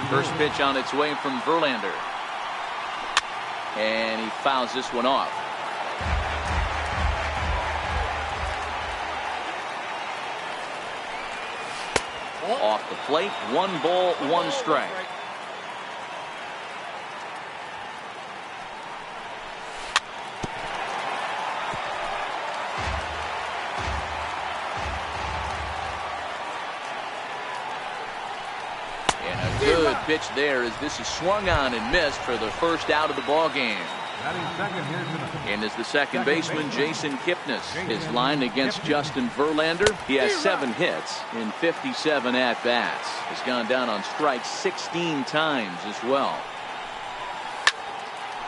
First pitch on its way from Verlander. And he fouls this one off. Off the plate, 1 ball, 1 strike. Good pitch there as this is swung on and missed for the first out of the ball game. And as the second baseman, Jason Kipnis is lined against Justin Verlander. He has 7 hits in 57 at-bats. Has gone down on strikes 16 times as well.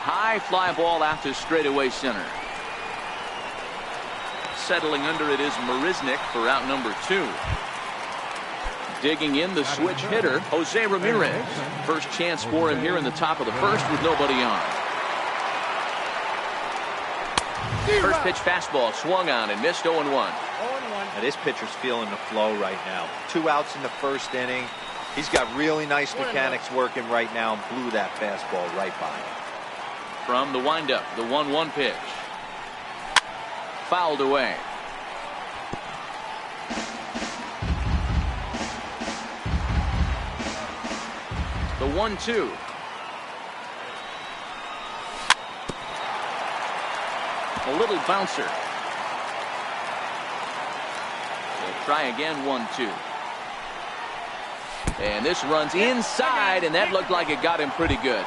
High fly ball out to straightaway center. Settling under it is Marisnick for out number 2. Digging in the switch hitter, Jose Ramirez. First chance for him here in the top of the first with nobody on. First pitch fastball swung on and missed 0-1. Now this pitcher's feeling the flow right now. 2 outs in the first inning. He's got really nice mechanics working right now and blew that fastball right by him. From the windup, the 1-1 pitch. Fouled away. The 1-2. A little bouncer. They'll try again, 1-2. And this runs inside, and that looked like it got him pretty good.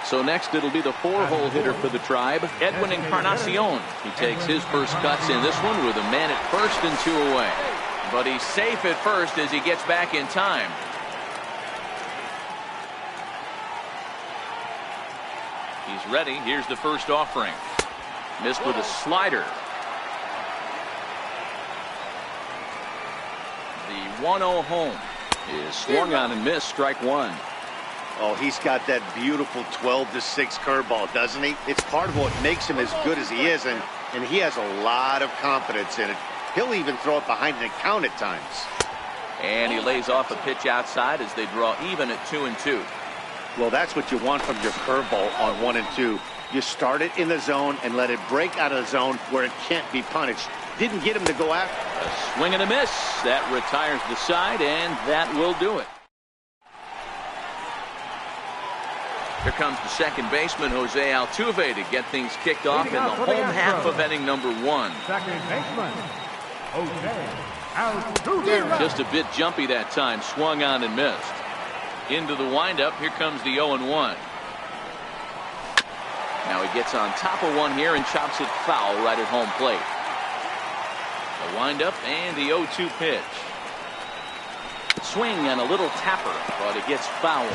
So next it'll be the 4-hole hitter for the Tribe, Edwin Encarnacion. He takes his first cuts in this one with a man at first and 2 away. But he's safe at first as he gets back in time. He's ready. Here's the first offering. Missed with a slider. The 1-0 home is swung on and missed, strike 1. Oh, he's got that beautiful 12-6 curveball, doesn't he? It's part of what makes him as good as he is, and he has a lot of confidence in it. He'll even throw it behind the count at times. And he lays off a pitch outside as they draw even at 2-2. Well, that's what you want from your curveball on 1 and 2. You start it in the zone and let it break out of the zone where it can't be punished. Didn't get him to go after. A swing and a miss. That retires the side, and that will do it. Here comes the second baseman, Jose Altuve, to get things kicked off in the home half of inning number 1. Second baseman, Jose Altuve. Just a bit jumpy that time. Swung on and missed. Into the windup. Here comes the 0-1. Now he gets on top of one here and chops it foul right at home plate. The windup and the 0-2 pitch. Swing and a little tapper, but it gets fouled.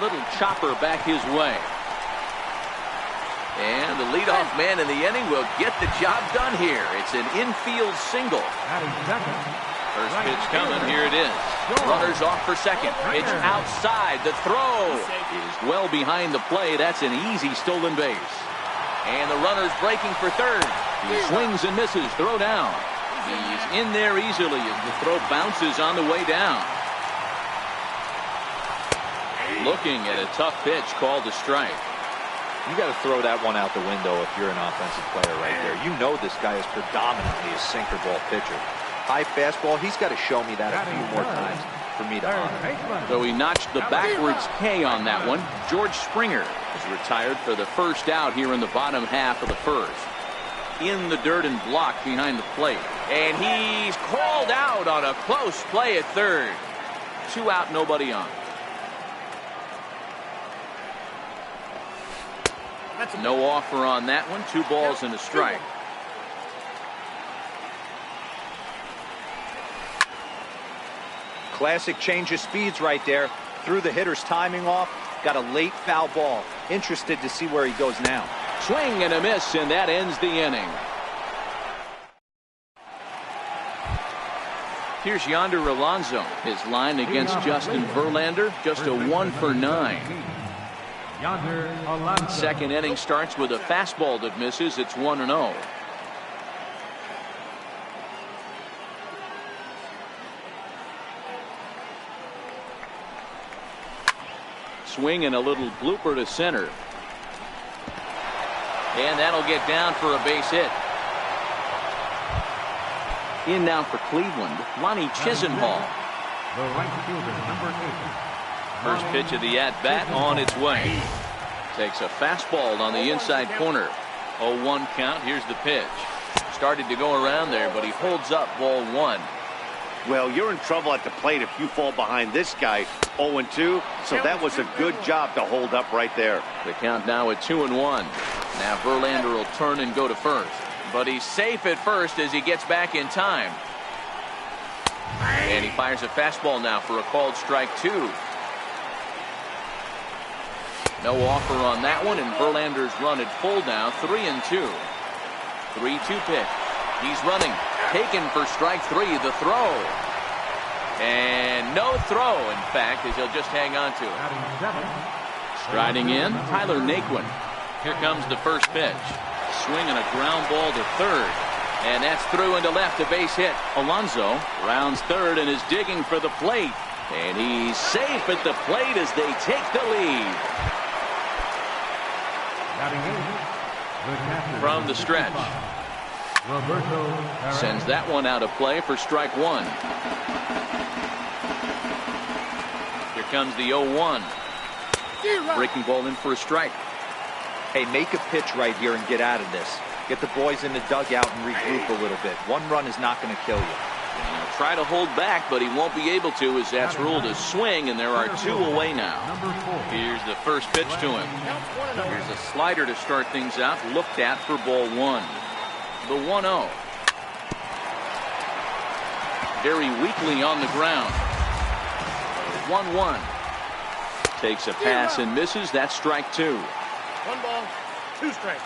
Little chopper back his way. And the leadoff man in the inning will get the job done here. It's an infield single. First pitch coming. Here it is. Runners off for second. Pitch outside. The throw is well behind the play. That's an easy stolen base. And the runner's breaking for third. He swings and misses. Throw down. He's in there easily as the throw bounces on the way down. Looking at a tough pitch called a strike. You got to throw that one out the window if you're an offensive player right there. You know this guy is predominantly a sinker ball pitcher. High fastball, he's got to show me that a few more times for me to honor. So he notched the backwards K on that one. George Springer is retired for the first out here in the bottom half of the first. In the dirt and blocked behind the plate. And he's called out on a close play at third. 2 out, nobody on. No offer on that one. 2 balls and a strike. Classic change of speeds right there. Threw the hitter's timing off. Got a late foul ball. Interested to see where he goes now. Swing and a miss, and that ends the inning. Here's Yonder Alonso. His line against Justin Verlander, just a 1 for 9. Yonder Alonso. Second inning starts with a fastball that misses. It's 1-0. Swing and a little blooper to center. And that'll get down for a base hit. In now for Cleveland, Lonnie Chisenhall. The right fielder, number 8. First pitch of the at-bat on its way. Takes a fastball on the inside corner. 0-1 count. Here's the pitch. Started to go around there, but he holds up ball 1. Well, you're in trouble at the plate if you fall behind this guy 0-2. So that was a good job to hold up right there. The count now at 2-1. Now Verlander will turn and go to first. But he's safe at first as he gets back in time. And he fires a fastball now for a called strike 2. No offer on that one, and Verlander's run at full now, 3-2. 3-2 pitch. He's running. Taken for strike 3. The throw. And no throw, in fact, as he'll just hang on to it. Striding in, Tyler Naquin. Here comes the first pitch. Swing and a ground ball to third. And that's through into left, a base hit. Alonso rounds third and is digging for the plate. And he's safe at the plate as they take the lead. From the stretch. Sends that one out of play for strike 1. Here comes the 0-1. Breaking ball in for a strike. Hey, make a pitch right here and get out of this. Get the boys in the dugout and regroup a little bit. One run is not going to kill you. He'll try to hold back, but he won't be able to as that's ruled a swing, and there are 2 away now. Here's the first pitch to him. Here's a slider to start things out, looked at for ball 1. The 1-0. Very weakly on the ground. 1-1. Takes a pass and misses. That's strike 2. 1 ball, 2 strikes.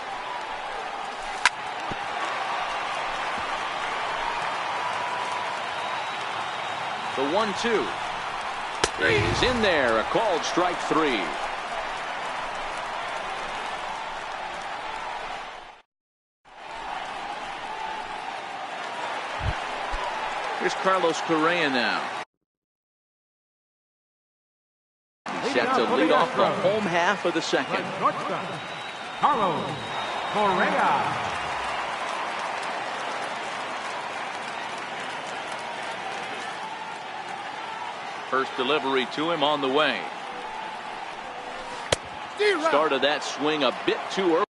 The 1-2 is in there. A called strike 3. Here's Carlos Correa now. He's set to lead off the home half of the second. Carlos Correa. First delivery to him on the way. Started that swing a bit too early.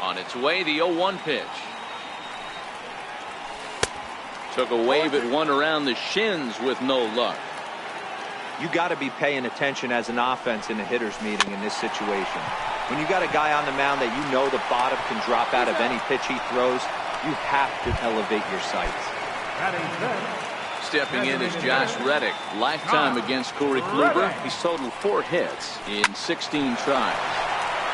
On its way, the 0-1 pitch. Took a wave at one around the shins with no luck. You got to be paying attention as an offense in a hitter's meeting in this situation. When you got a guy on the mound that you know the bottom can drop out of any pitch he throws, you have to elevate your sights. Stepping in is Josh Reddick. Lifetime against Corey Kluber. He's totaled 4 hits in 16 tries.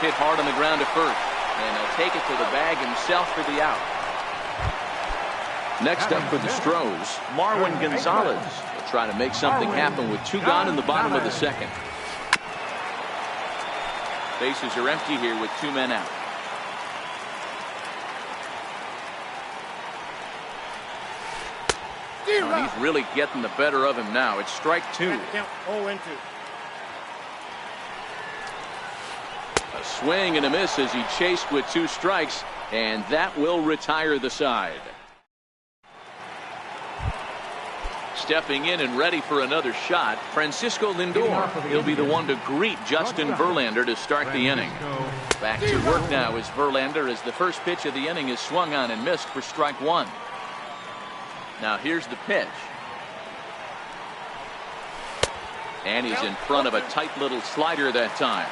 Hit hard on the ground to first, and he'll take it to the bag himself for the out. Next up for the Stros, Marwin Gonzalez will try to make something happen with 2 gone in the bottom of the second. Bases are empty here with 2 men out. Oh, he's really getting the better of him now. It's strike 2. Count 0-2. A swing and a miss as he chased with 2 strikes, and that will retire the side. Stepping in and ready for another shot, Francisco Lindor. He'll be the one to greet Justin Verlander to start the inning. Back to work now is Verlander as the first pitch of the inning is swung on and missed for strike 1. Now here's the pitch. And he's in front of a tight little slider that time.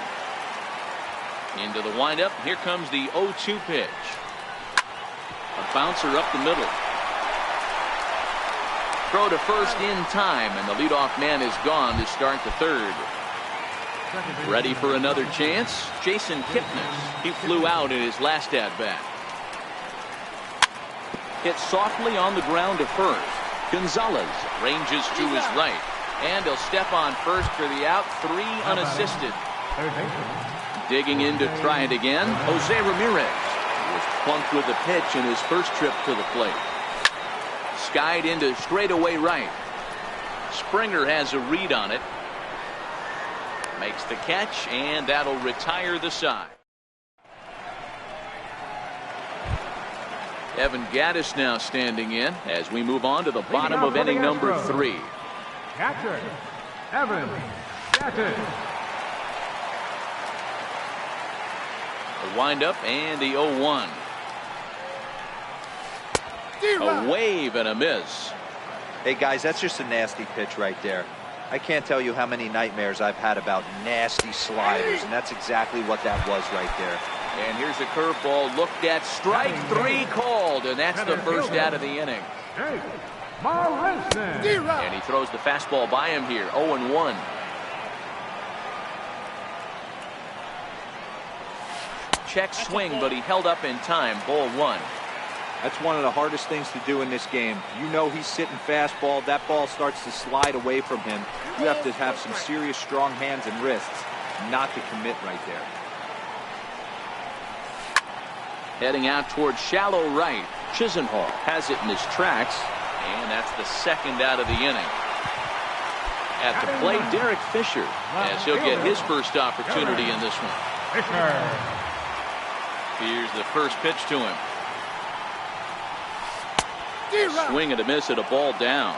Into the windup. Here comes the 0-2 pitch. A bouncer up the middle. Throw to first in time, and the leadoff man is gone to start the third. Ready for another chance? Jason Kipnis. He flew out in his last at-bat. Hit softly on the ground to first. Gonzalez ranges to his right, and he'll step on first for the out. 3 unassisted. Digging in to try it again, Jose Ramirez was plunked with a pitch in his first trip to the plate. Skied into straightaway right. Springer has a read on it. Makes the catch, and that'll retire the side. Evan Gattis now standing in as we move on to the bottom of inning number 3. Catcher, Evan Gattis. The windup and the 0-1. A wave and a miss. Hey guys, that's just a nasty pitch right there. I can't tell you how many nightmares I've had about nasty sliders, and that's exactly what that was right there. And here's a curveball looked at. Strike 3 called, and that's the first out of the inning. And he throws the fastball by him here. 0-1. Check swing, but he held up in time. Ball 1. That's one of the hardest things to do in this game. You know he's sitting fastball. That ball starts to slide away from him. You have to have some serious strong hands and wrists not to commit right there. Heading out towards shallow right. Chisenhall has it in his tracks, and that's the second out of the inning. At the plate, Derek Fisher, as he'll get his first opportunity in this one. Here's the first pitch to him. Swing and a miss at a ball down.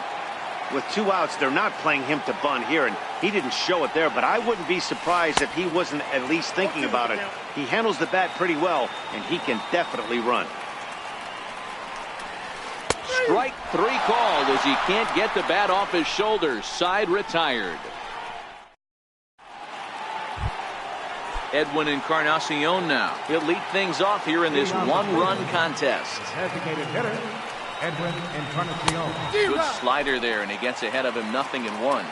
With 2 outs, they're not playing him to bunt here, and he didn't show it there, but I wouldn't be surprised if he wasn't at least thinking about it. He handles the bat pretty well, and he can definitely run. Strike 3 called as he can't get the bat off his shoulders. Side retired. Edwin Encarnacion now. He'll lead things off here in this 1-run contest. Designated hitter, Edwin Encarnacion. Good slider there, and he gets ahead of him 0-1.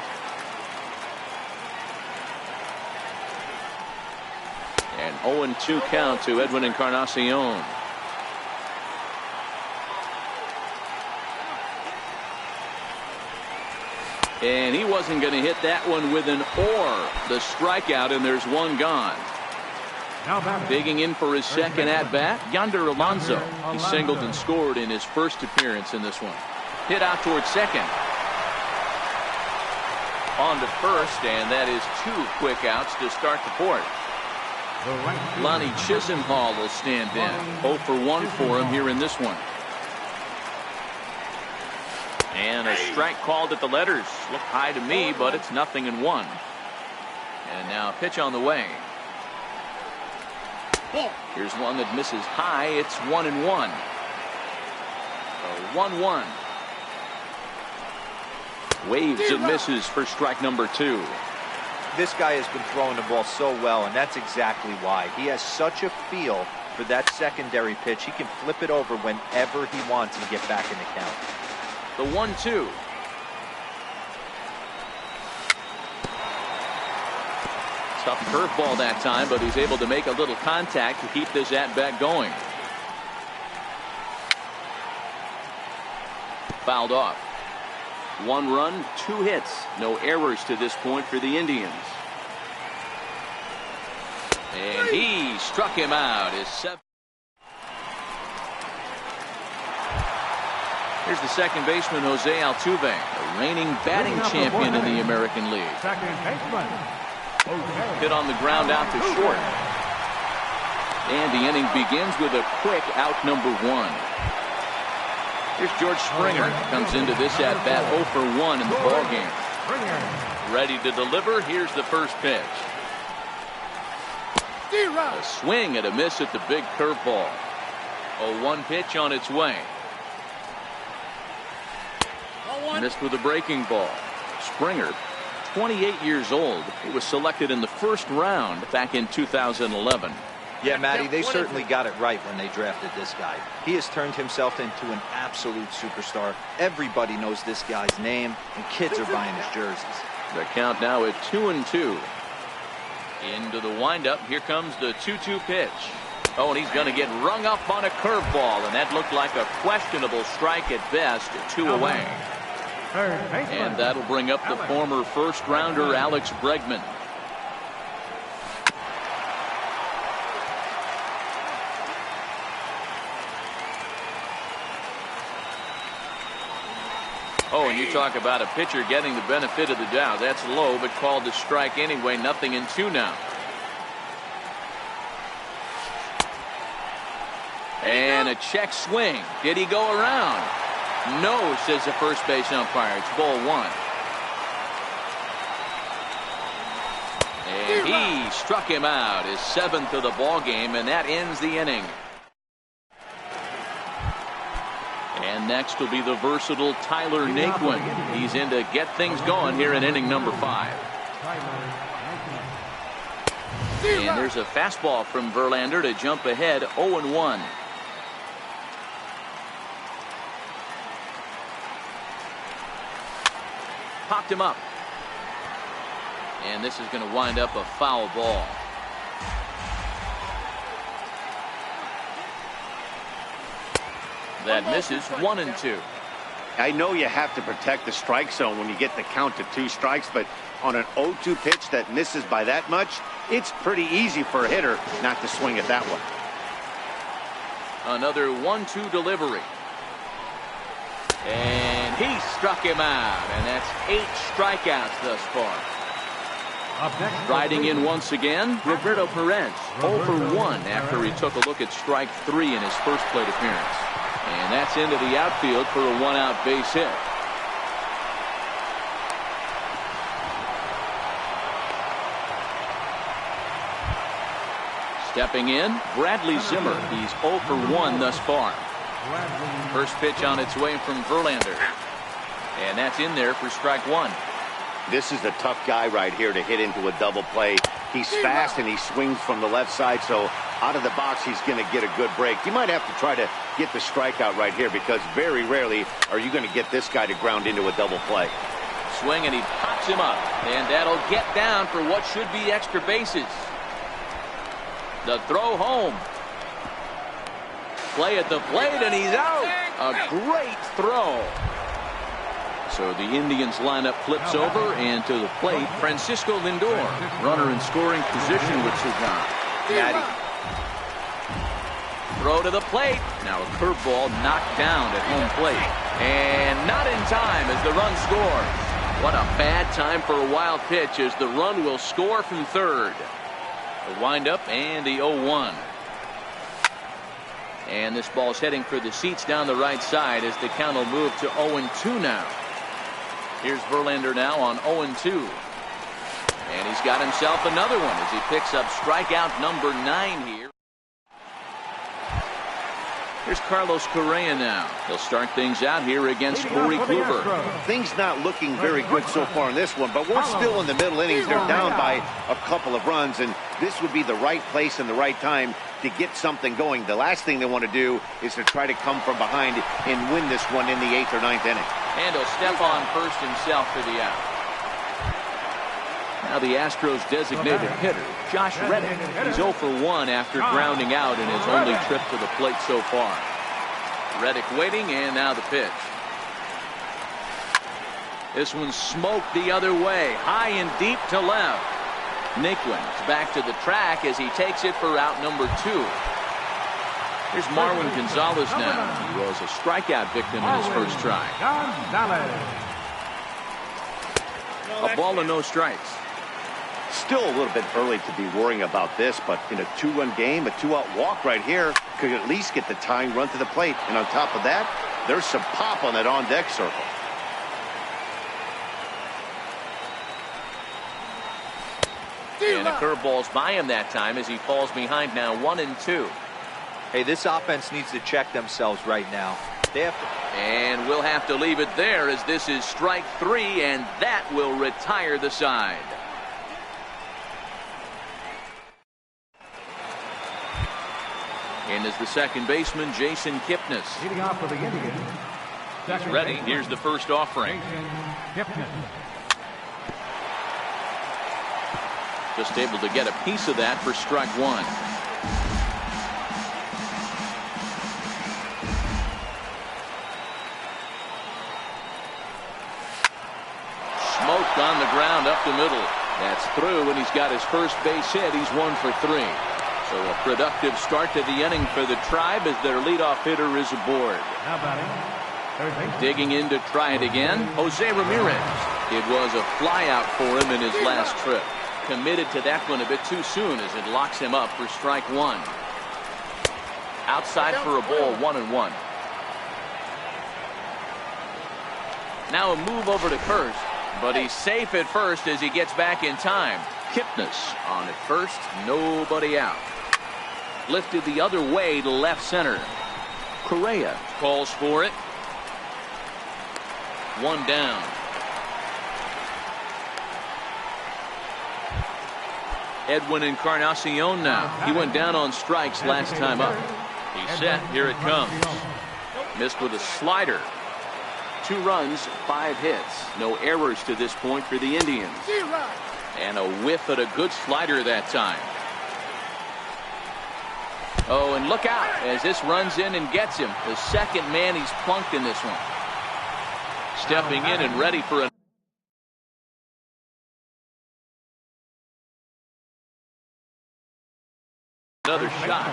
And 0-2 count to Edwin Encarnacion. And he wasn't going to hit that one with an or. The strikeout, and there's 1 gone. Digging in for his second at-bat, Yonder Alonso. He singled and scored in his first appearance in this one. Hit out towards second. On to first, and that is 2 quick outs to start the fourth. Lonnie Chisenhall will stand in. 0 for 1 for him here in this one. And a strike called at the letters. Looked high to me, but it's 0-1. And now a pitch on the way. Ball. Here's one that misses high. It's 1-1. 1-1. Waves and misses for strike number 2. This guy has been throwing the ball so well, and that's exactly why. He has such a feel for that secondary pitch. He can flip it over whenever he wants and get back in the count. The 1-2. Tough curveball that time, but he's able to make a little contact to keep this at-bat going. Fouled off. 1 run, 2 hits. No errors to this point for the Indians. And he struck him out. His 7th. Here's the second baseman, Jose Altuve, the reigning batting champion in the American League. Second baseman. Hit on the ground out to short. And the inning begins with a quick out number 1. Here's George Springer. Comes into this at-bat 0 for 1 in the ballgame. Ready to deliver. Here's the first pitch. A swing and a miss at the big curveball. 0-1 pitch on its way. Missed with a breaking ball. Springer, 28 years old. He was selected in the first round back in 2011. Yeah, Matty, they certainly got it right when they drafted this guy. He has turned himself into an absolute superstar. Everybody knows this guy's name, and kids are buying his jerseys. The count now at 2-2. Into the windup. Here comes the 2-2 pitch. Oh, and he's going to get rung up on a curveball, and that looked like a questionable strike at best. 2 away. And that'll bring up the former first-rounder Alex Bregman. Oh, and you talk about a pitcher getting the benefit of the doubt. That's low, but called a strike anyway. 0-2 now. And a check swing. Did he go around? No, says the first base umpire. It's ball 1. And he struck him out. His 7th of the ball game, and that ends the inning. And next will be the versatile Tyler Naquin. He's in to get things going here in inning number 5. And there's a fastball from Verlander to jump ahead 0-1. Popped him up. And this is going to wind up a foul ball. That misses 1-2. I know you have to protect the strike zone when you get the count to 2 strikes, but on an 0-2 pitch that misses by that much, it's pretty easy for a hitter not to swing at that one. Another 1-2 delivery. And he struck him out, and that's 8 strikeouts thus far. Riding in once again, Roberto Perez, 0 for 1 after he took a look at strike 3 in his first plate appearance. And that's into the outfield for a 1-out base hit. Stepping in, Bradley Zimmer. He's 0 for 1 thus far. First pitch on its way from Verlander. And that's in there for strike 1. This is a tough guy right here to hit into a double play. He's fast and he swings from the left side, so out of the box he's going to get a good break. You might have to try to get the strikeout right here because very rarely are you going to get this guy to ground into a double play. Swing and he pops him up, and that'll get down for what should be extra bases. The throw home. Play at the plate, and he's out. A great throw. So the Indians lineup flips over, and to the plate, Francisco Lindor, runner in scoring position with Sugan. Matty. Throw to the plate. Now a curveball knocked down at home plate. And not in time as the run scores. What a bad time for a wild pitch as the run will score from third. The windup and the 0-1. And this ball's heading for the seats down the right side as the count will move to 0-2 now. Here's Verlander now on 0-2. And he's got himself another one as he picks up strikeout number 9 here. Here's Carlos Correa now. He'll start things out here against Corey Kluber. Things not looking very good so far in this one, but we're still in the middle innings. They're down by a couple of runs, and this would be the right place and the right time to get something going. The last thing they want to do is to try to come from behind and win this one in the 8th or 9th inning. And he'll step on first himself for the out. Now the Astros designated hitter, Josh Reddick. He's 0 for 1 after grounding out in his only trip to the plate so far. Reddick waiting, and now the pitch. This one's smoked the other way, high and deep to left. Naquin's back to the track as he takes it for out number 2. Here's Marwin Gonzalez now. He was a strikeout victim in his first try. A ball and no strikes. Still a little bit early to be worrying about this, but in a 2-run game, a 2-out walk right here could at least get the tying run to the plate. And on top of that, there's some pop on that on-deck circle. And a curveball's by him that time as he falls behind now 1-2. Hey, this offense needs to check themselves right now. They have to. And we'll have to leave it there as this is strike 3, and that will retire the side. And is the second baseman, Jason Kipnis. Leading off for the Indians. He's ready. Here's the first offering. Just able to get a piece of that for strike 1. Smoked on the ground up the middle. That's through, and he's got his first base hit. He's 1 for 3. So a productive start to the inning for the Tribe as their leadoff hitter is aboard. Digging in to try it again, Jose Ramirez. It was a flyout for him in his last trip. Committed to that one a bit too soon as it locks him up for strike 1. Outside for a ball, 1-1. Now a move over to first, but he's safe at first as he gets back in time. Kipnis on at first, nobody out. Lifted the other way to left center. Correa calls for it. 1 down. Edwin Encarnacion now. He went down on strikes last time up. He's set. Here it comes. Missed with a slider. 2 runs, 5 hits. No errors to this point for the Indians. And a whiff at a good slider that time. Oh, and look out as this runs in and gets him. The second man he's plunked in this one. Stepping in and ready for another shot.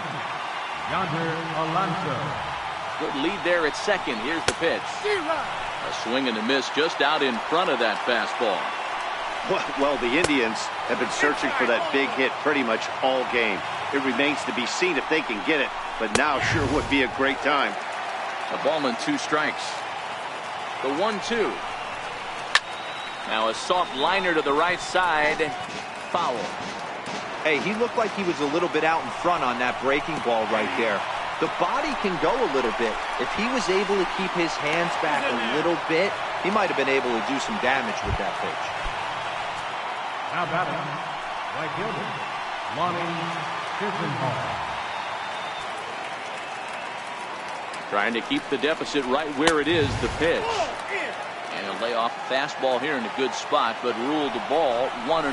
Good lead there at second. Here's the pitch. A swing and a miss just out in front of that fastball. Well, the Indians have been searching for that big hit pretty much all game. It remains to be seen if they can get it, but now sure would be a great time. A ball and 2 strikes. The 1-2. Now a soft liner to the right side. Foul. Hey, he looked like he was a little bit out in front on that breaking ball right there. The body can go a little bit. If he was able to keep his hands back a little bit, he might have been able to do some damage with that pitch. Now batting, right fielder, Lonnie Chisenhall. Trying to keep the deficit right where it is, the pitch. And a layoff fastball here in a good spot, but ruled the ball 1-0.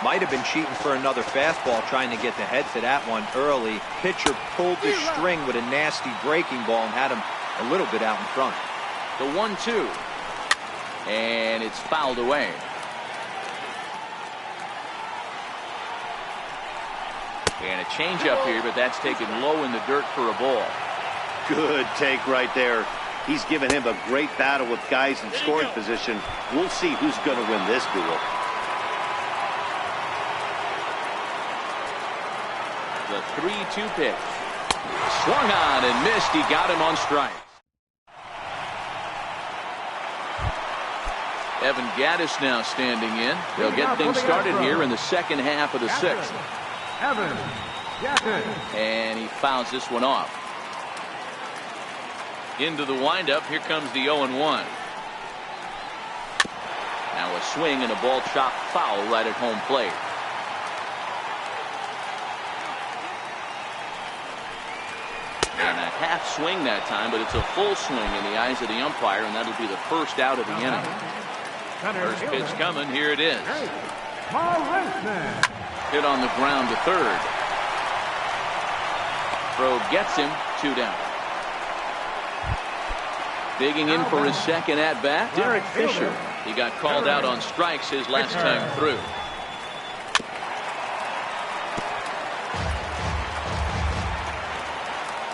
Might have been cheating for another fastball, trying to get the head to that one early. Pitcher pulled the string with a nasty breaking ball and had him a little bit out in front. The 1-2. And it's fouled away. And a changeup here, but that's taken low in the dirt for a ball. Good take right there. He's given him a great battle with guys in scoring position. We'll see who's going to win this duel. The 3-2 pitch. Swung on and missed. He got him on strike. Evan Gattis now standing in. They'll get things started here in the second half of the 6th. Evan And he fouls this one off. Into the windup. Here comes the 0-1. Now a swing and a ball chop foul right at home plate. And a half swing that time, but it's a full swing in the eyes of the umpire, and that'll be the first out of the inning. First pitch coming. Here it is. Hit on the ground to third. Throw gets him. 2 down. Digging in for his second at bat, Derek Fisher. He got called out on strikes his last time through.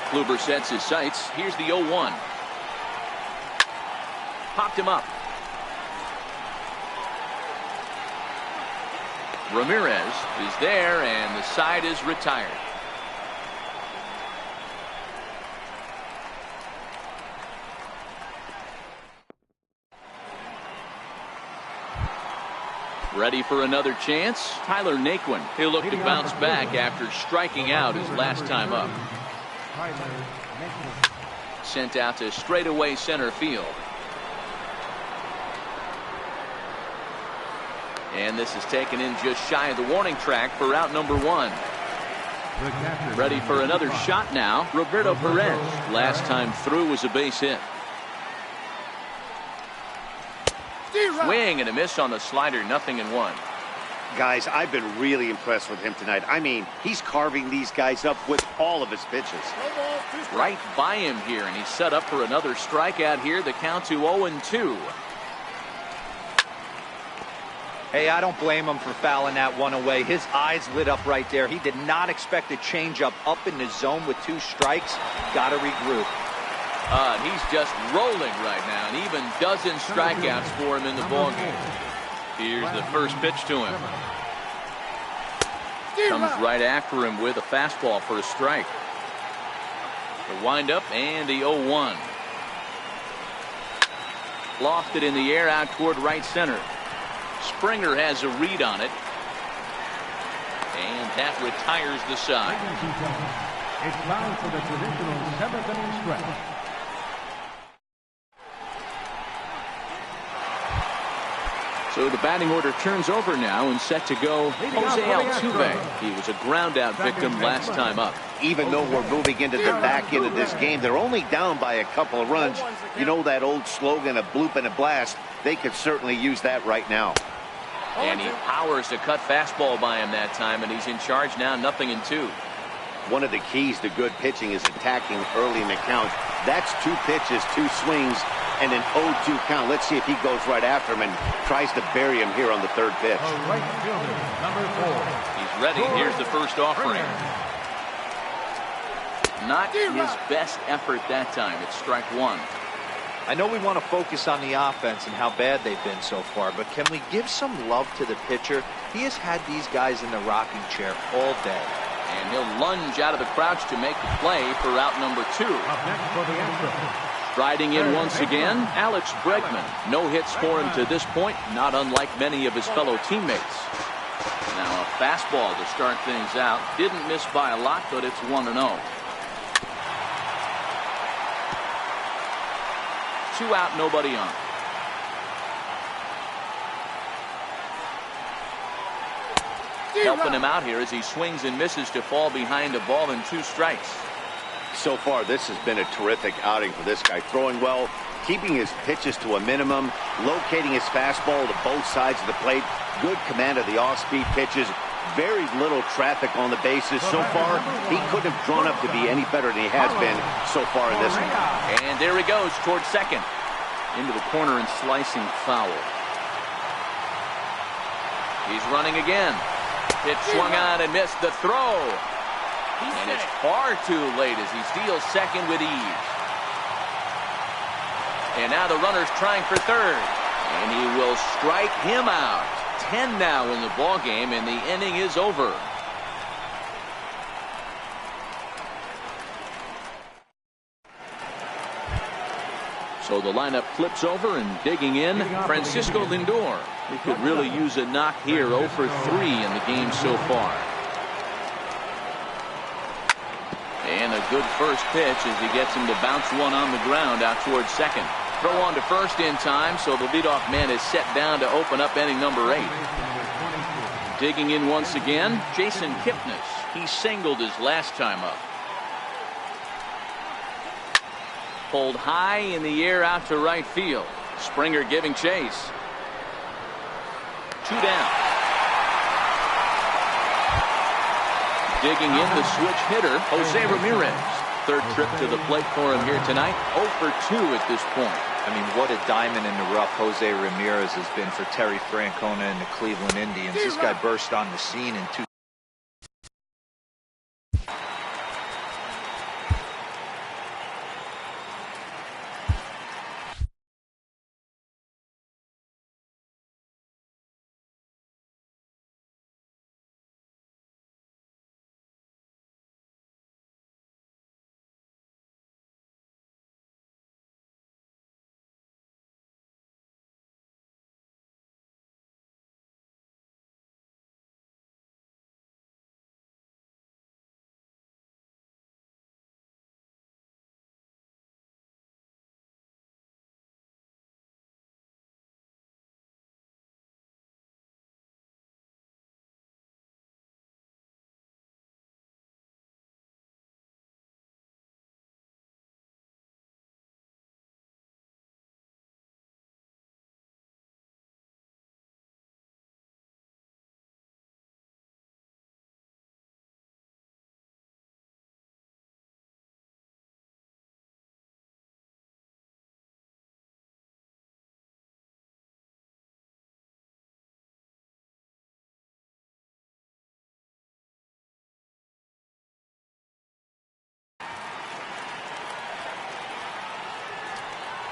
Kluber sets his sights. Here's the 0-1. Popped him up. Ramirez is there, and the side is retired. Ready for another chance? Tyler Naquin. He'll look to bounce back after striking out his last time up. Sent out to straightaway center field. And this is taken in just shy of the warning track for out number 1. Ready for another shot now. Roberto Perez. Last time through was a base hit. Swing and a miss on the slider. 0-1. Guys, I've been really impressed with him tonight. I mean, he's carving these guys up with all of his pitches. Right by him here, and he's set up for another strikeout here. The count to 0-2. Hey, I don't blame him for fouling that one away. His eyes lit up right there. He did not expect a changeup up in the zone with 2 strikes. Got to regroup. He's just rolling right now, and even dozen strikeouts for him in the ballgame. Here's the first pitch to him. Comes right after him with a fastball for a strike. The windup and the 0-1. Lofted in the air out toward right center. Springer has a read on it. And that retires the side. It's time for the traditional 7th inning stretch. So the batting order turns over now and set to go Jose Altuve. He was a ground out victim last time up. Even though we're moving into the back end of this game, they're only down by a couple of runs. You know that old slogan, a bloop and a blast? They could certainly use that right now. And he powers a cut fastball by him that time, and he's in charge now. 0-2. One of the keys to good pitching is attacking early in the count. That's 2 pitches, 2 swings, and an 0-2 count. Let's see if he goes right after him and tries to bury him here on the 3rd pitch. Right fielder, number 4. He's ready. Here's the first offering. Not his best effort that time. It's strike 1. I know we want to focus on the offense and how bad they've been so far, but can we give some love to the pitcher? He has had these guys in the rocking chair all day. And he'll lunge out of the crouch to make the play for out number 2. Up next for the Astros. Riding in once again, Alex Bregman. No hits for him to this point, not unlike many of his fellow teammates. Now a fastball to start things out. Didn't miss by a lot, but it's 1-0. 2 out, nobody on. Helping him out here as he swings and misses to fall behind a ball and 2 strikes. So far, this has been a terrific outing for this guy. Throwing well, keeping his pitches to a minimum, locating his fastball to both sides of the plate. Good command of the off-speed pitches. Very little traffic on the bases. So far, he couldn't have drawn up to be any better than he has been so far in this one. And there he goes towards second. Into the corner and slicing foul. He's running again. Pitch swung on and missed the throw. And it's far too late as he steals second with ease. And now the runner's trying for third. And he will strike him out. 10 now in the ball game, and the inning is over. So the lineup flips over, and digging in, Francisco Lindor, who could really use a knock here. 0 for 3 in the game so far. And a good first pitch as he gets him to bounce one on the ground out towards second. Throw on to first in time, so the leadoff man is set down to open up inning number 8. Digging in once again, Jason Kipnis. He singled his last time up. Pulled high in the air out to right field. Springer giving chase. 2 down. Digging in the switch hitter, Jose Ramirez. Third trip to the plate for him here tonight. 0 for 2 at this point. I mean, what a diamond in the rough Jose Ramirez has been for Terry Francona and the Cleveland Indians. This guy burst on the scene in 2000.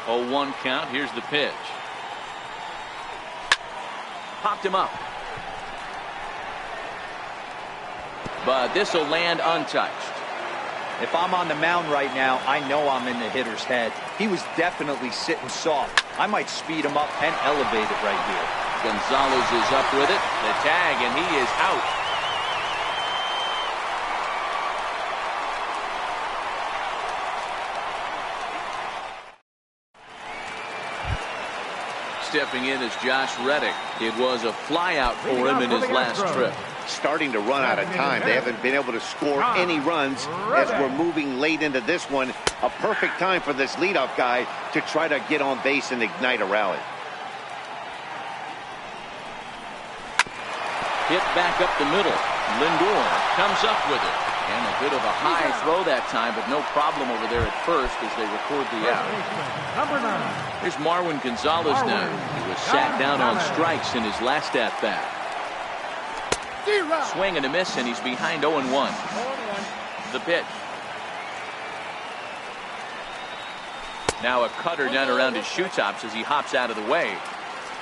Oh, 1 count. Here's the pitch. Popped him up. But this will land untouched. If I'm on the mound right now, I know I'm in the hitter's head. He was definitely sitting soft. I might speed him up and elevate it right here. Gonzalez is up with it. The tag, and he is out. Stepping in is Josh Reddick. It was a flyout for him in his last trip. Starting to run out of time. They haven't been able to score any runs as we're moving late into this one. A perfect time for this leadoff guy to try to get on base and ignite a rally. Hit back up the middle. Lindor comes up with it. And a bit of a high throw that time, but no problem over there at first as they record the out. Here's Marwin Gonzalez now. He was sat down on strikes in his last at-bat. Swing and a miss, and he's behind 0-1. The pitch. Now a cutter down around his shoe tops as he hops out of the way.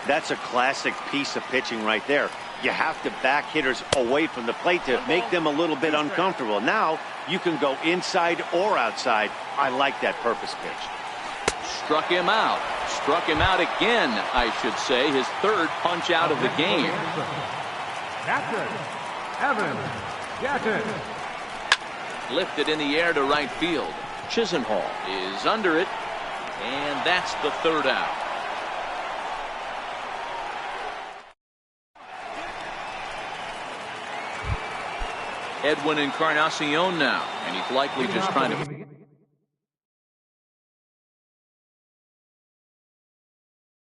That's a classic piece of pitching right there. You have to back hitters away from the plate to make them a little bit uncomfortable. Now you can go inside or outside. I like that purpose pitch. Struck him out. Struck him out again, I should say. His third punch out of the game. Lifted in the air to right field. Chisenhall is under it, and that's the third out. Edwin Encarnacion now, and he's likely just trying to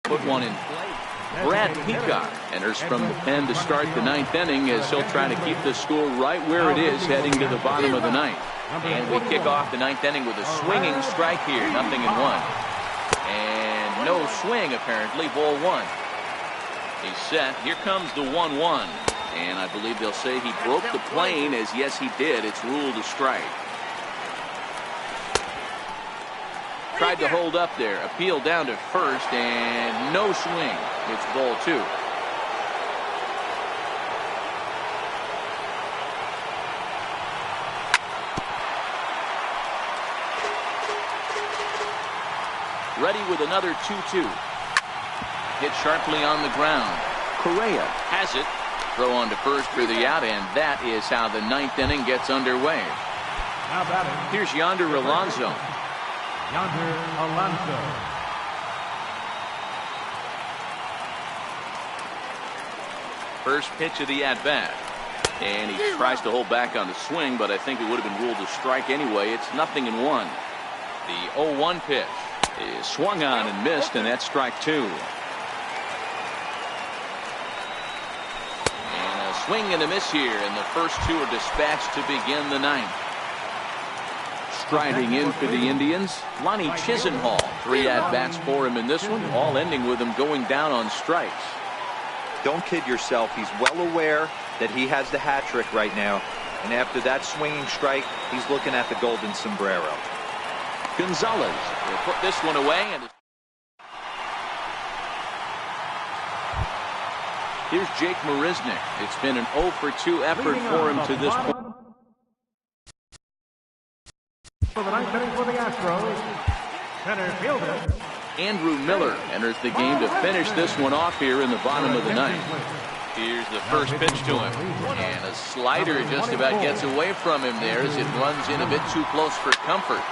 put one in play. Brad Peacock enters from the pen to start the 9th inning as he'll try to keep the score right where it is heading to the bottom of the 9th. And we kick off the 9th inning with a swinging strike here, 0-1. And no swing apparently, ball 1. He's set. Here comes the 1-1. And I believe they'll say he broke the plane, as yes he did. It's ruled a strike. Tried to hold up there. Appeal down to first, and no swing. It's ball 2. Ready with another 2-2. Hit sharply on the ground. Correa has it. Throw on to first for the out, and that is how the 9th inning gets underway. Now batting. Here's Yonder Alonso. Yonder Alonso. First pitch of the at-bat. And he tries to hold back on the swing, but I think it would have been ruled a strike anyway. It's 0-1. The 0-1 pitch is swung on and missed, and that's strike 2. And a swing and a miss here, and the first 2 are dispatched to begin the 9th. Striding in for the Indians, Lonnie Chisenhall. 3 at-bats for him in this one, all ending with him going down on strikes. Don't kid yourself. He's well aware that he has the hat trick right now. And after that swinging strike, he's looking at the golden sombrero. Gonzalez will put this one away. And here's Jake Marisnick. It's been an 0 for 2 effort for him to this point. For the 9th inning for the Astros, center fielder Andrew Miller enters the game to finish this one off here in the bottom of the 9th. Here's the first pitch to him. And a slider just about gets away from him there as it runs in a bit too close for comfort.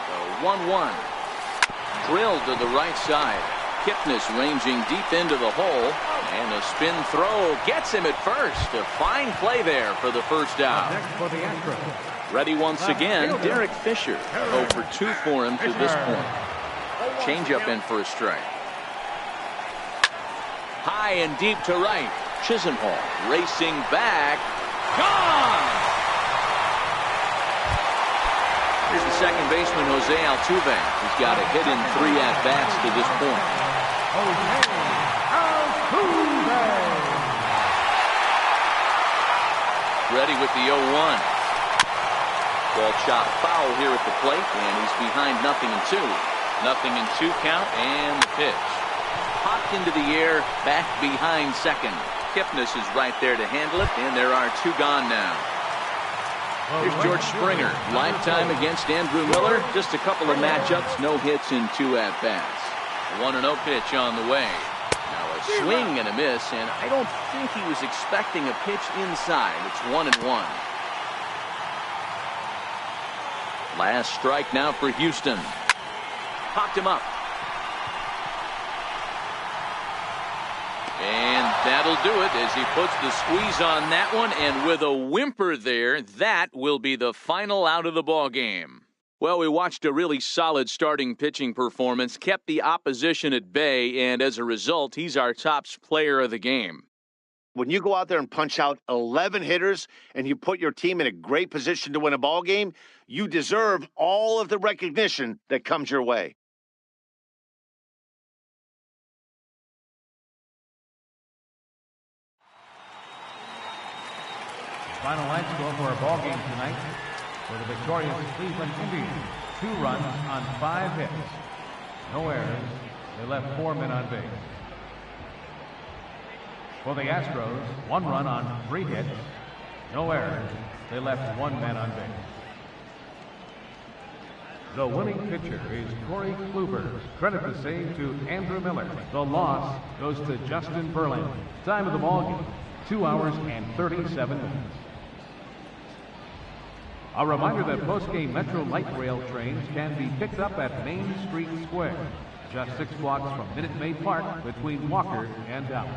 The 1-1. Drilled to the right side. Kipnis ranging deep into the hole. And a spin throw gets him at first. A fine play there for the first out. next for the Astros. Ready once again, Derek Fisher. 0 for 2 for him to this point. Changeup in for a strike. High and deep to right. Chisenhall racing back. Gone! Here's the second baseman, Jose Altuve. He's got a hit in 3 at-bats to this point. Jose Altuve. Ready with the 0-1. Ball chopped foul here at the plate, and he's behind 0-2. 0-2 count, and the pitch. Popped into the air, back behind second. Kipnis is right there to handle it, and there are 2 gone now. Here's George Springer. Lifetime against Andrew Miller. Just a couple of matchups, no hits in 2 at-bats. 1-0 pitch on the way. Now a swing and a miss, and I don't think he was expecting a pitch inside. It's 1-1. Last strike now for Houston. Popped him up. And that'll do it as he puts the squeeze on that one, and with a whimper there, that will be the final out of the ball game. Well, we watched a really solid starting pitching performance, kept the opposition at bay, and as a result, he's our top player of the game. When you go out there and punch out 11 hitters and you put your team in a great position to win a ball game, you deserve all of the recognition that comes your way. Final line score for our ball game tonight. For the victorious Cleveland Indians, 2 runs on 5 hits. No errors. They left 4 men on base. For the Astros, 1 run on 3 hits. No errors. They left 1 man on base. The winning pitcher is Corey Kluber. Credit the save to Andrew Miller. The loss goes to Justin Verlander. Time of the ball game, 2 hours and 37 minutes. A reminder that post-game Metro Light Rail trains can be picked up at Main Street Square, just 6 blocks from Minute Maid Park between Walker and Dallas.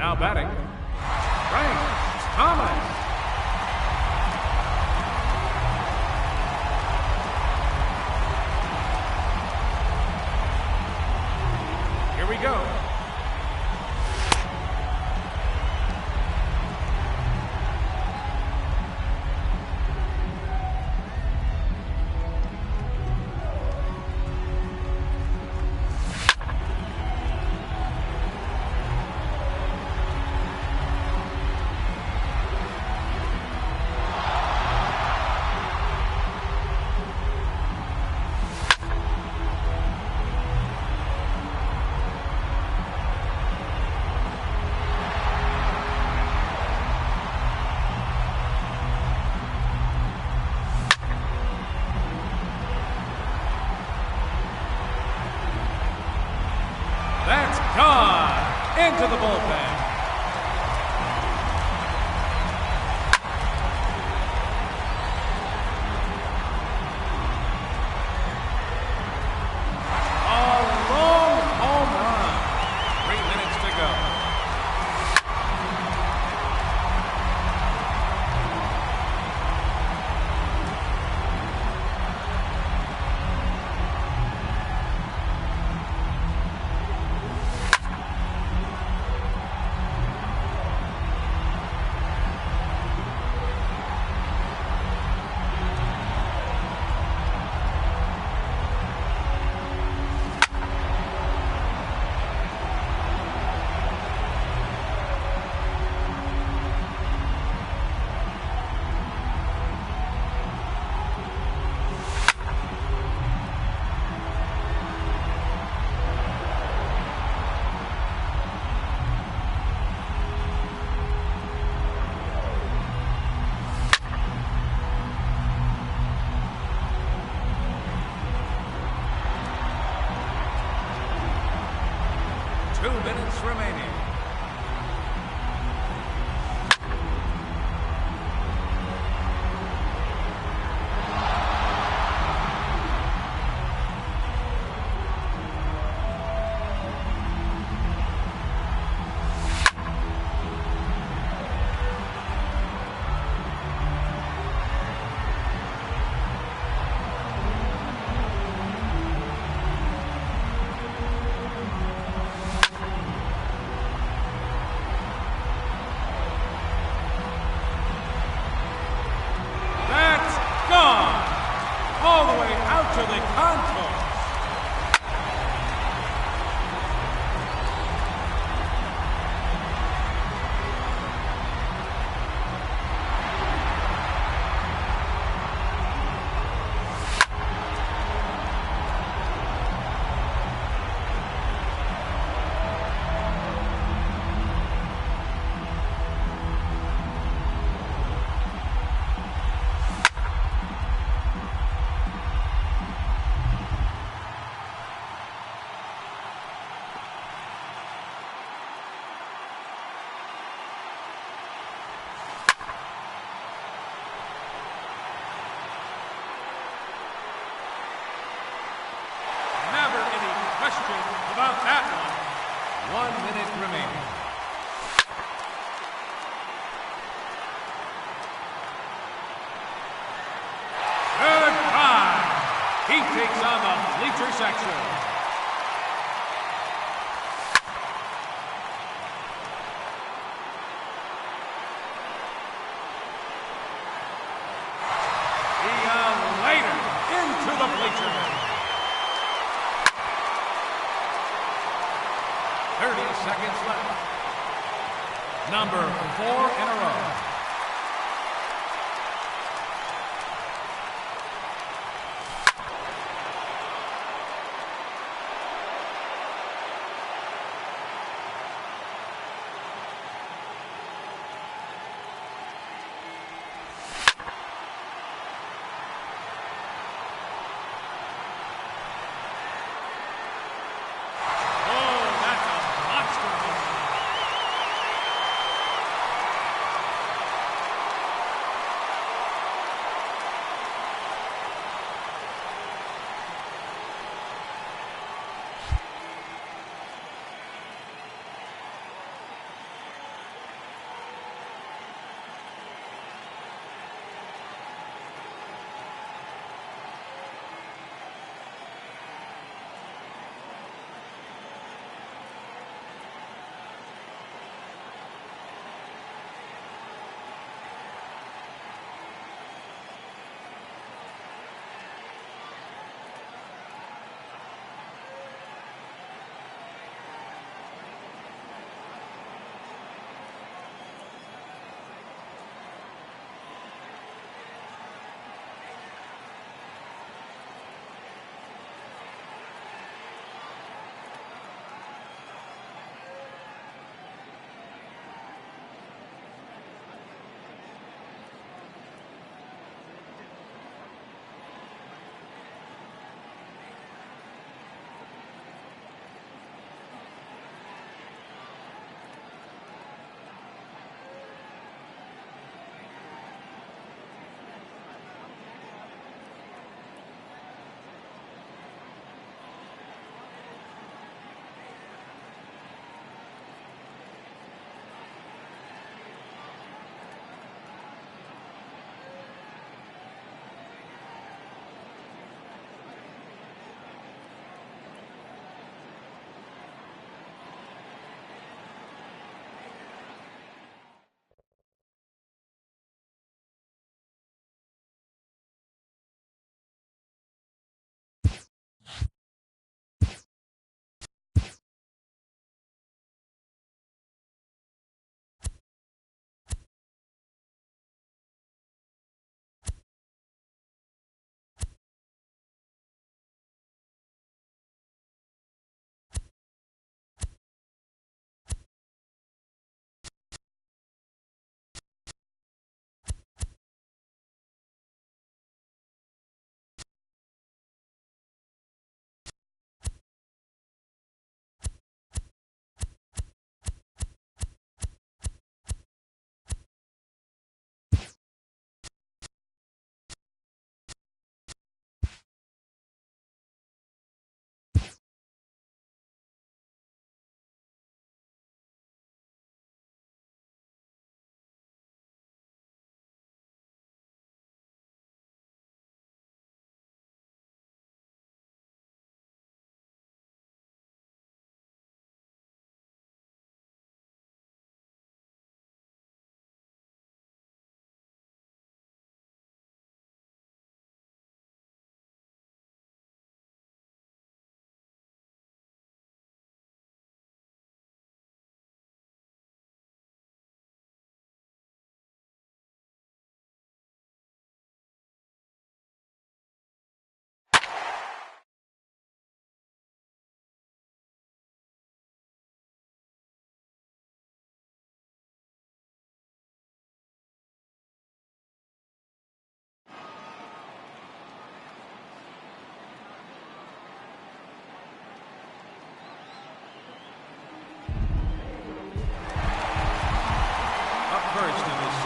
Now batting, Frank Thomas. Here we go. That's gone into the bullpen. A long home run. 3 minutes to go. Remaining. All the way out to the contours. About that one. 1 minute remaining. Goodbye. He takes on the bleacher section. See ya later into the bleacher section. 30 seconds left. Number 4 in a row.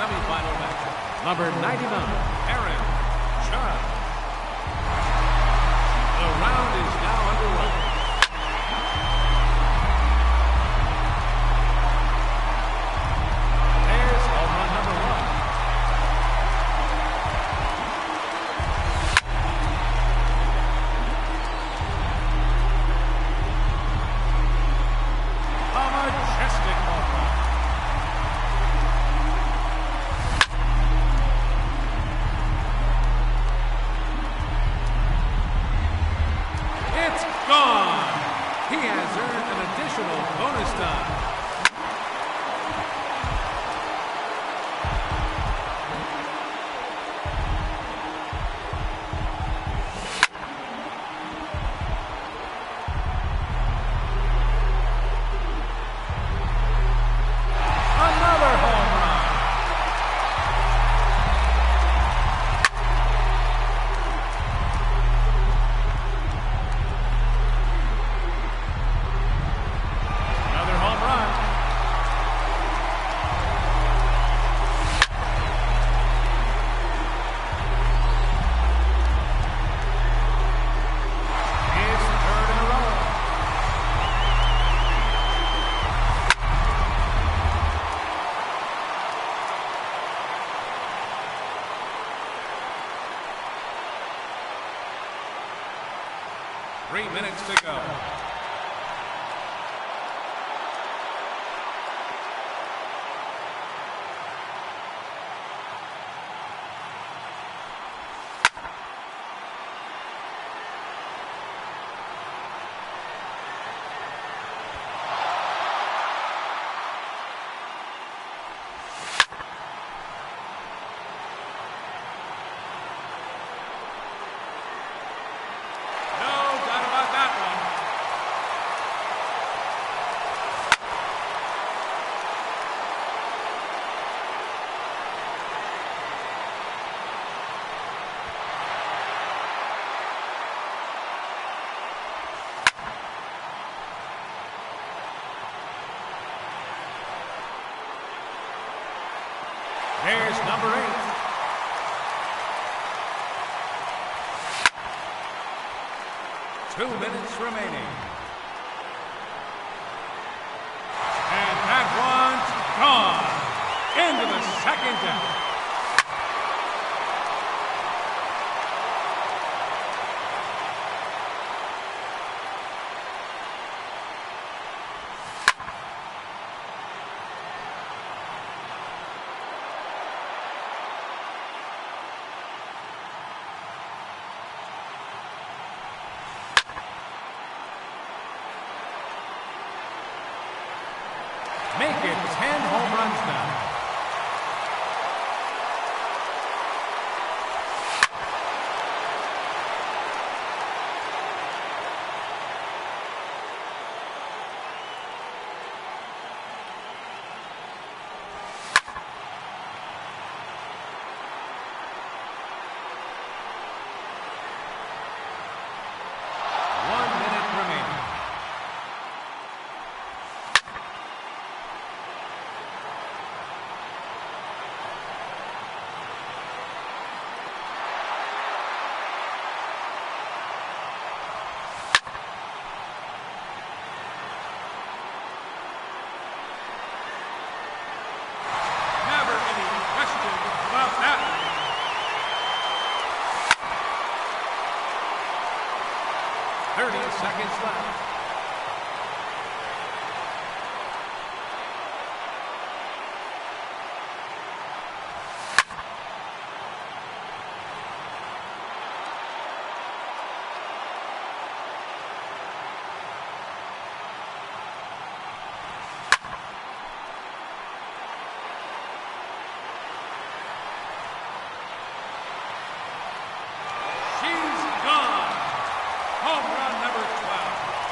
semifinal match. Number 99, Aaron Judd. The round is now underway. There's home run number 1. A majestic home run. It's gone. He has earned an additional bonus time. Another home run. Another home run. His third in a row. Three minutes to go. No doubt about that one. There's number 8. Two minutes remaining. And that one's gone. Into the second inning. Make it 10 home runs now. About that. 30 seconds left. Home run number 12.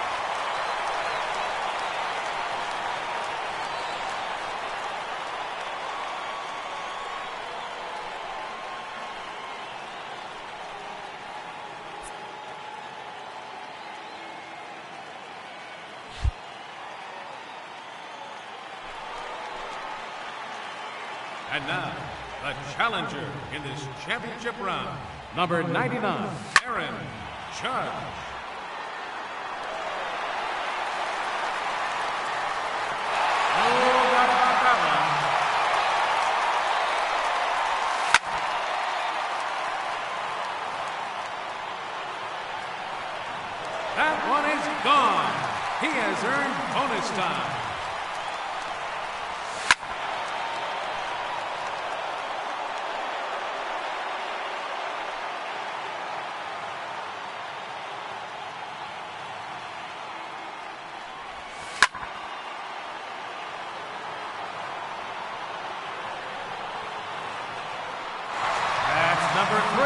And now, the challenger in this championship round, number 99, Aaron Judge. Oh, that one. That one is gone. He has earned bonus time. That's number 3.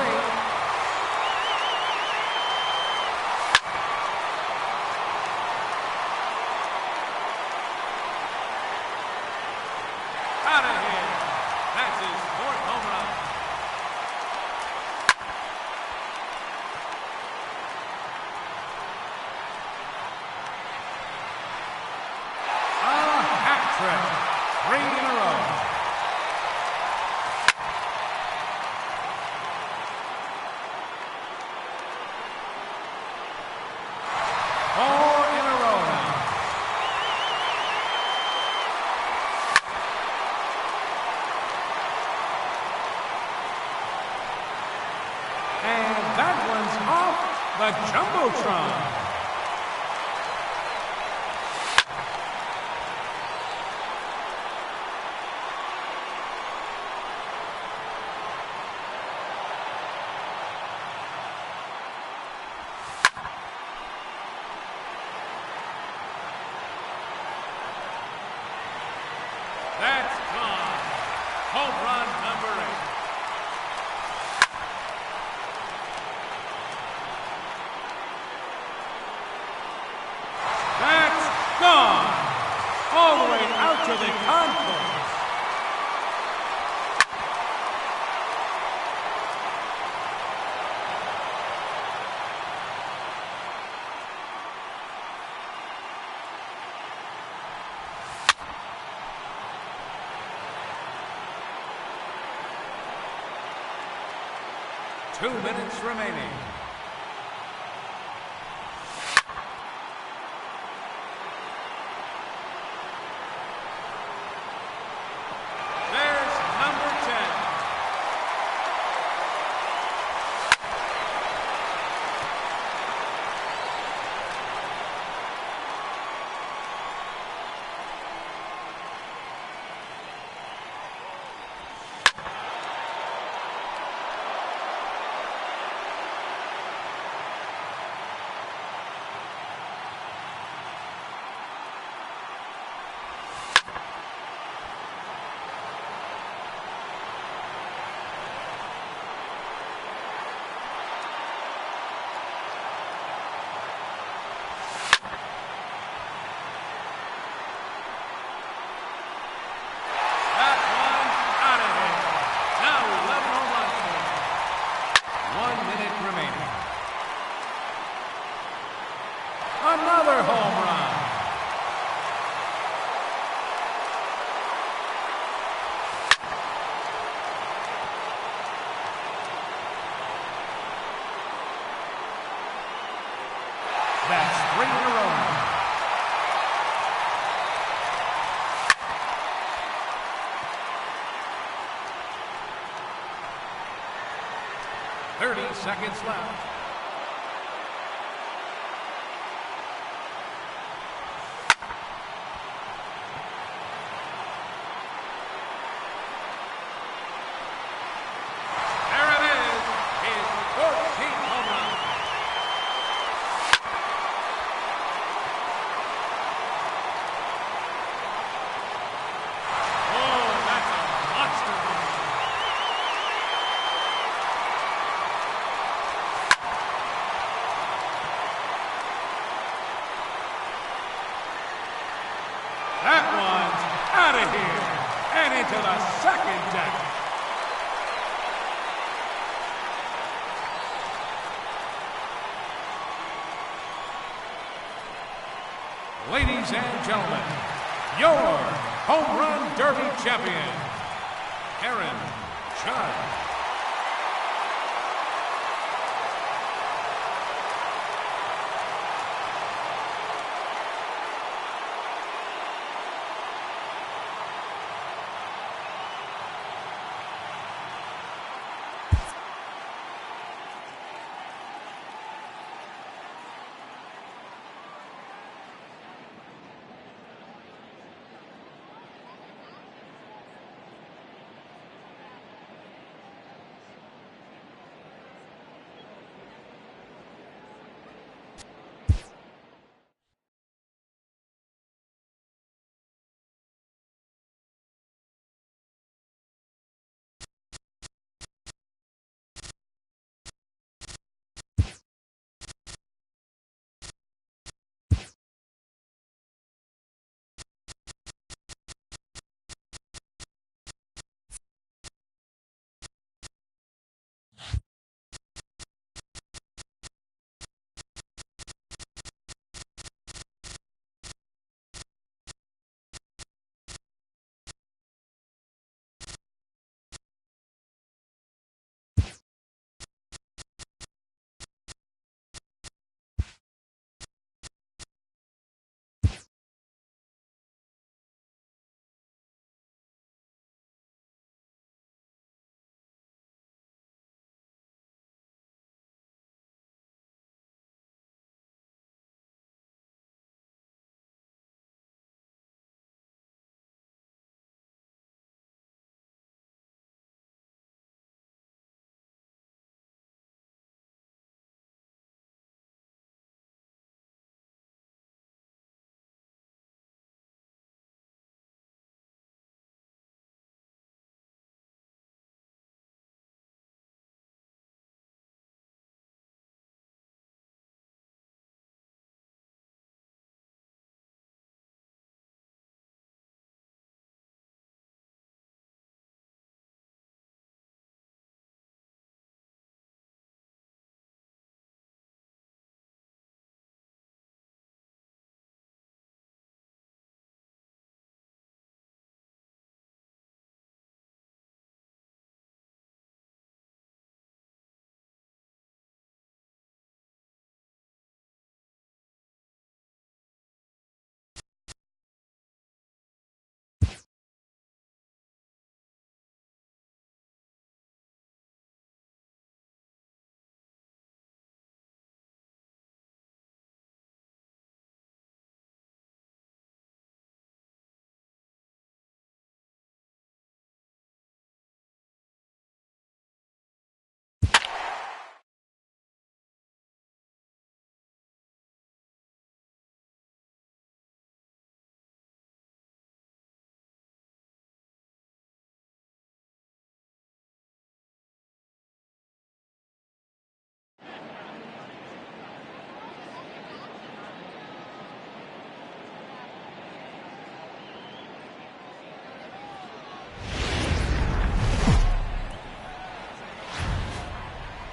Out of here. That's his 4th home run. A hat trick. 3 in a row. And that one's off the Jumbotron. That's gone. Home run number 8. That's gone. All the way out to the concourse. Two minutes remaining. There's number 10. That one's out of here. Now 11 home runs for him. 1 minute remaining. Another home run. That's 3 in a row now. Thirty seconds left. There it is, his 14th home run. Oh, that's a monster home run. That one's out of here and into the second deck. Ladies and gentlemen, your Home Run Derby champion, Aaron Judge.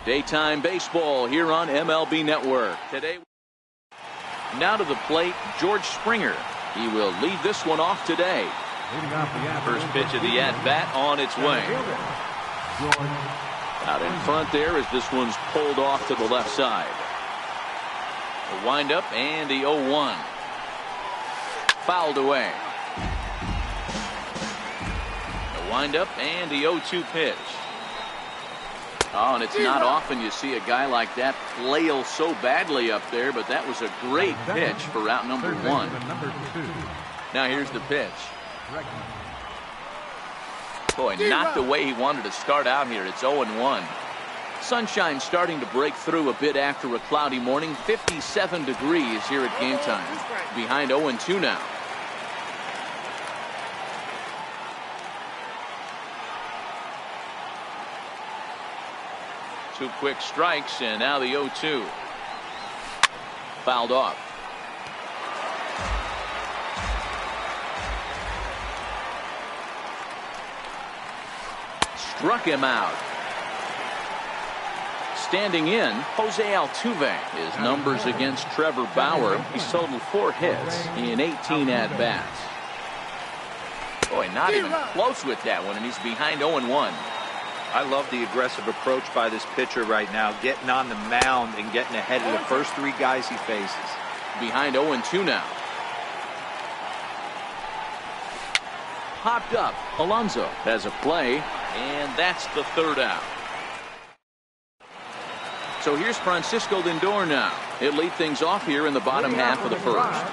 Daytime baseball here on MLB Network. Today, now to the plate, George Springer. He will lead this one off today. First pitch of the at-bat on its way. Out in front there as this one's pulled off to the left side. The windup and the 0-1. Fouled away. The windup and the 0-2 pitch. Oh, and it's not often you see a guy like that flail so badly up there, but that was a great pitch for route number 1. Now here's the pitch. Boy, not the way he wanted to start out here. It's 0-1. Sunshine starting to break through a bit after a cloudy morning. 57 degrees here at game time. Behind 0-2 now. Two quick strikes, and now the 0-2. Fouled off. Struck him out. Standing in, Jose Altuve. His numbers against Trevor Bauer. He's totaled 4 hits in 18 at-bats. Boy, not even close with that one, and he's behind 0-1. I love the aggressive approach by this pitcher right now, getting on the mound and getting ahead of the first three guys he faces. Behind 0-2 now. Popped up. Alonso has a play, and that's the third out. So here's Francisco Lindor now. He'll lead things off here in the bottom half of the first.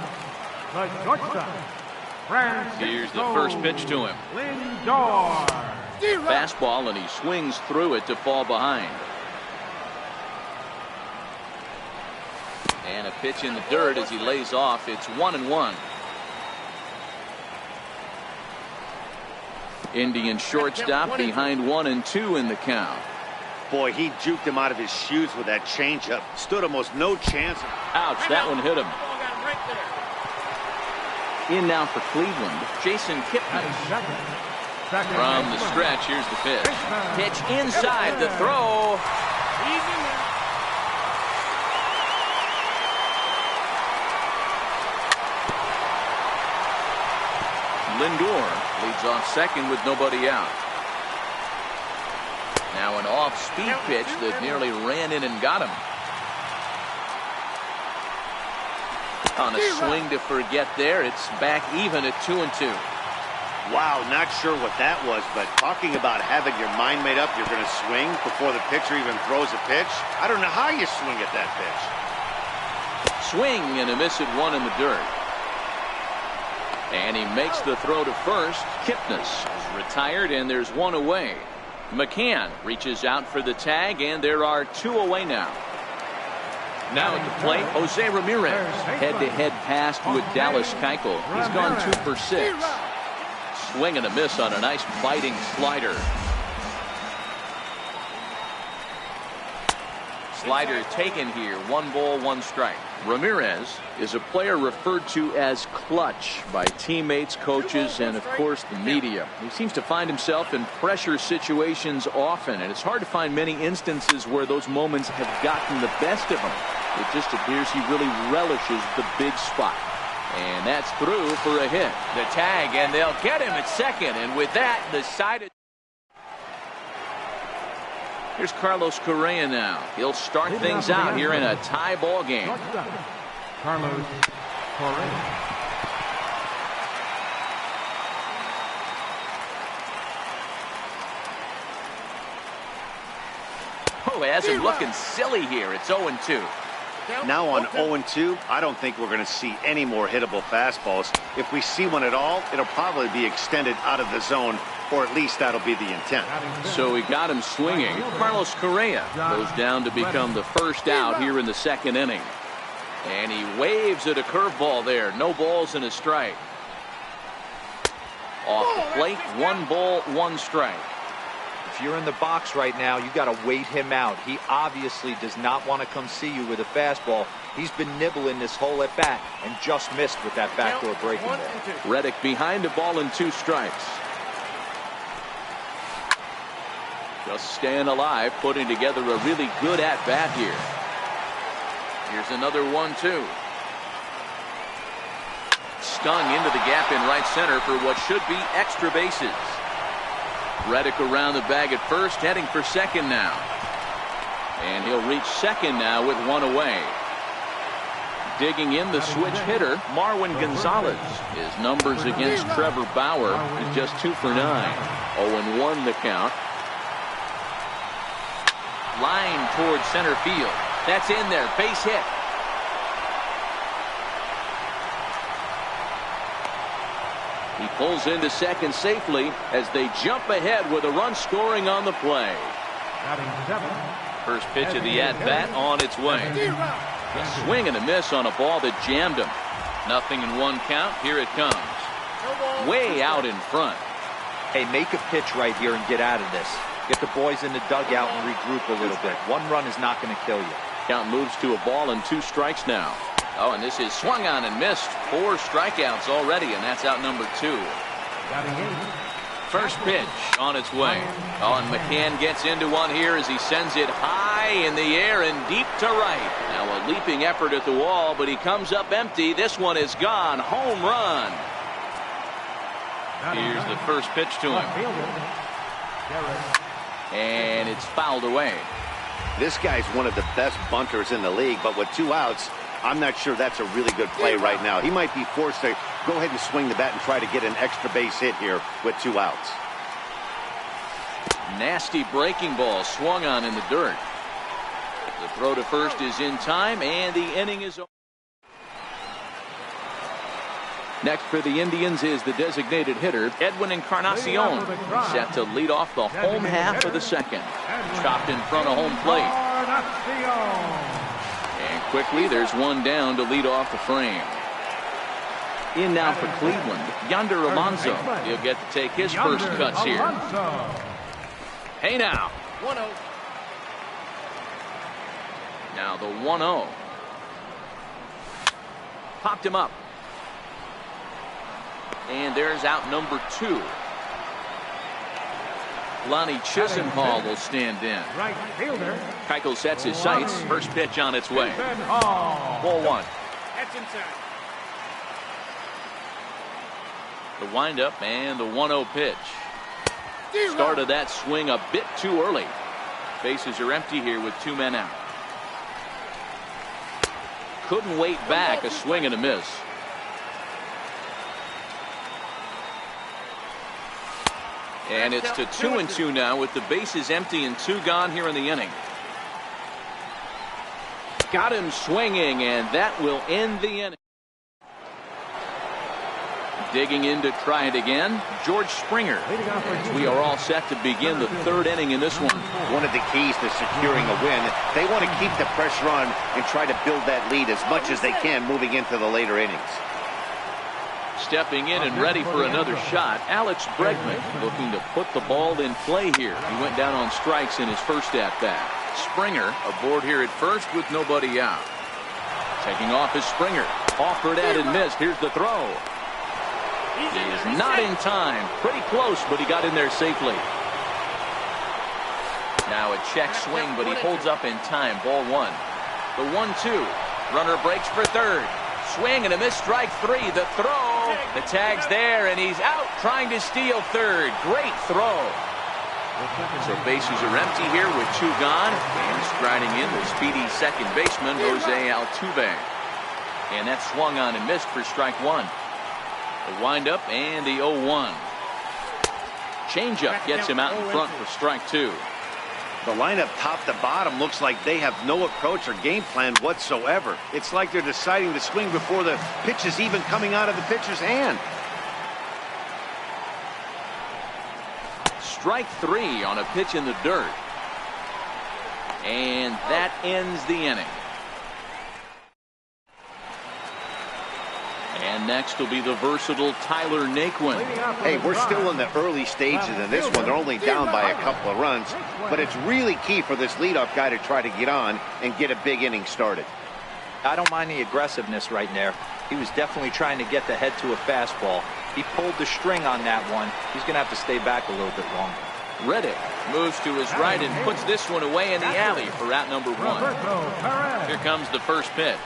Here's the first pitch to him. Lindor. Fastball, and he swings through it to fall behind. And a pitch in the dirt as he lays off. It's 1-1. Indian shortstop behind 1-2 in the count. Boy, he juked him out of his shoes with that changeup. Stood almost no chance. Ouch, that one hit him. In now for Cleveland, Jason Kipnis. From the stretch, here's the pitch. Pitch inside, the throw. Lindor leads off second with nobody out. Now an off-speed pitch that nearly ran in and got him. On a swing to forget there, it's back even at 2-2. Wow, not sure what that was, but talking about having your mind made up, you're going to swing before the pitcher even throws a pitch. I don't know how you swing at that pitch. Swing and a miss at one in the dirt. And he makes the throw to first. Kipnis is retired, and there's one away. McCann reaches out for the tag, and there are two away now. Now at the plate, Jose Ramirez. Head-to-head pass with Dallas Keuchel. He's gone 2 for 6. Swing and a miss on a nice biting slider. Slider taken here. 1 ball, 1 strike. Ramirez is a player referred to as clutch by teammates, coaches, and of course the media. He seems to find himself in pressure situations often, and it's hard to find many instances where those moments have gotten the best of him. It just appears he really relishes the big spot. And that's through for a hit. The tag, and they'll get him at second. And with that, the side. Here's Carlos Correa now. He'll start things out here in a tie ball game. Carlos Correa. Oh, he has him looking silly here. It's 0-2. Now on 0-2, I don't think we're going to see any more hittable fastballs. If we see one at all, it'll probably be extended out of the zone, or at least that'll be the intent. So he got him swinging. Carlos Correa goes down to become the first out here in the second inning. And he waves at a curveball there. No balls and a strike. Off the plate, 1 ball, 1 strike. If you're in the box right now, you got to wait him out. He obviously does not want to come see you with a fastball. He's been nibbling this whole at bat and just missed with that backdoor breaking ball. Reddick behind a ball and 2 strikes. Just staying alive, putting together a really good at bat here. Here's another 1-2. Stung into the gap in right center for what should be extra bases. Reddick around the bag at first, heading for second now. And he'll reach second now with 1 away. Digging in the switch hitter, Marwin Gonzalez. His numbers against Trevor Bauer is just 2 for 9. 0-1 the count. Line towards center field. That's in there. Base hit. He pulls into second safely as they jump ahead with a run scoring on the play. First pitch of the at-bat on its way. A swing and a miss on a ball that jammed him. 0-1 count. Here it comes. Way out in front. Hey, make a pitch right here and get out of this. Get the boys in the dugout and regroup a little bit. 1 run is not going to kill you. Count moves to a ball and 2 strikes now. Oh, and this is swung on and missed. 4 strikeouts already, and that's out number 2. First pitch on its way. Oh, and McCann gets into one here as he sends it high in the air and deep to right. Now a leaping effort at the wall, but he comes up empty. This one is gone. Home run. Here's the first pitch to him. And it's fouled away. This guy's one of the best bunters in the league, but with 2 outs, I'm not sure that's a really good play right now. He might be forced to go ahead and swing the bat and try to get an extra base hit here with 2 outs. Nasty breaking ball swung on in the dirt. The throw to first is in time, and the inning is over. Next for the Indians is the designated hitter, Edwin Encarnacion, set to lead off the home half of the second. Chopped in front of home plate. And quickly, there's one down to lead off the frame. In now for Cleveland, Yonder Alonso. He'll get to take his first cuts here. Hey now. 1-0. Now the 1-0. Popped him up. And there's out number 2. Lonnie Chisenhall will stand in. Right fielder. Keuchel sets his sights. First pitch on its way. Ball 1. That's inside. The windup and the 1-0 pitch. Started that swing a bit too early. Bases are empty here with 2 men out. Couldn't wait back. A swing and a miss. And it's to 2-2 now with the bases empty and 2 gone here in the inning. Got him swinging, and that will end the inning. Digging in to try it again, George Springer. We are all set to begin the 3rd inning in this one. One of the keys to securing a win, they want to keep the pressure on and try to build that lead as much as they can moving into the later innings. Stepping in and ready for another shot, Alex Bregman looking to put the ball in play here. He went down on strikes in his first at-bat. Springer aboard here at first with nobody out. Taking off is Springer. Offered at and missed. Here's the throw. He is not in time. Pretty close, but he got in there safely. Now a check swing, but he holds up in time. Ball 1. The 1-2. Runner breaks for third. Swing and a miss. Strike 3. The throw. The tag's there, and he's out trying to steal third. Great throw. So bases are empty here with 2 gone. And striding in the speedy second baseman, Jose Altuve. And that swung on and missed for strike 1. The windup and the 0-1. Changeup gets him out in front for strike 2. The lineup top to bottom looks like they have no approach or game plan whatsoever. It's like they're deciding to swing before the pitch is even coming out of the pitcher's hand. Strike 3 on a pitch in the dirt. And that ends the inning. And next will be the versatile Tyler Naquin. Hey, we're still in the early stages in this one. They're only down by a couple of runs, but it's really key for this leadoff guy to try to get on and get a big inning started. I don't mind the aggressiveness right there. He was definitely trying to get the head to a fastball. He pulled the string on that one. He's going to have to stay back a little bit longer. Reddick moves to his right and puts this one away in the alley for out number 1. Here comes the first pitch.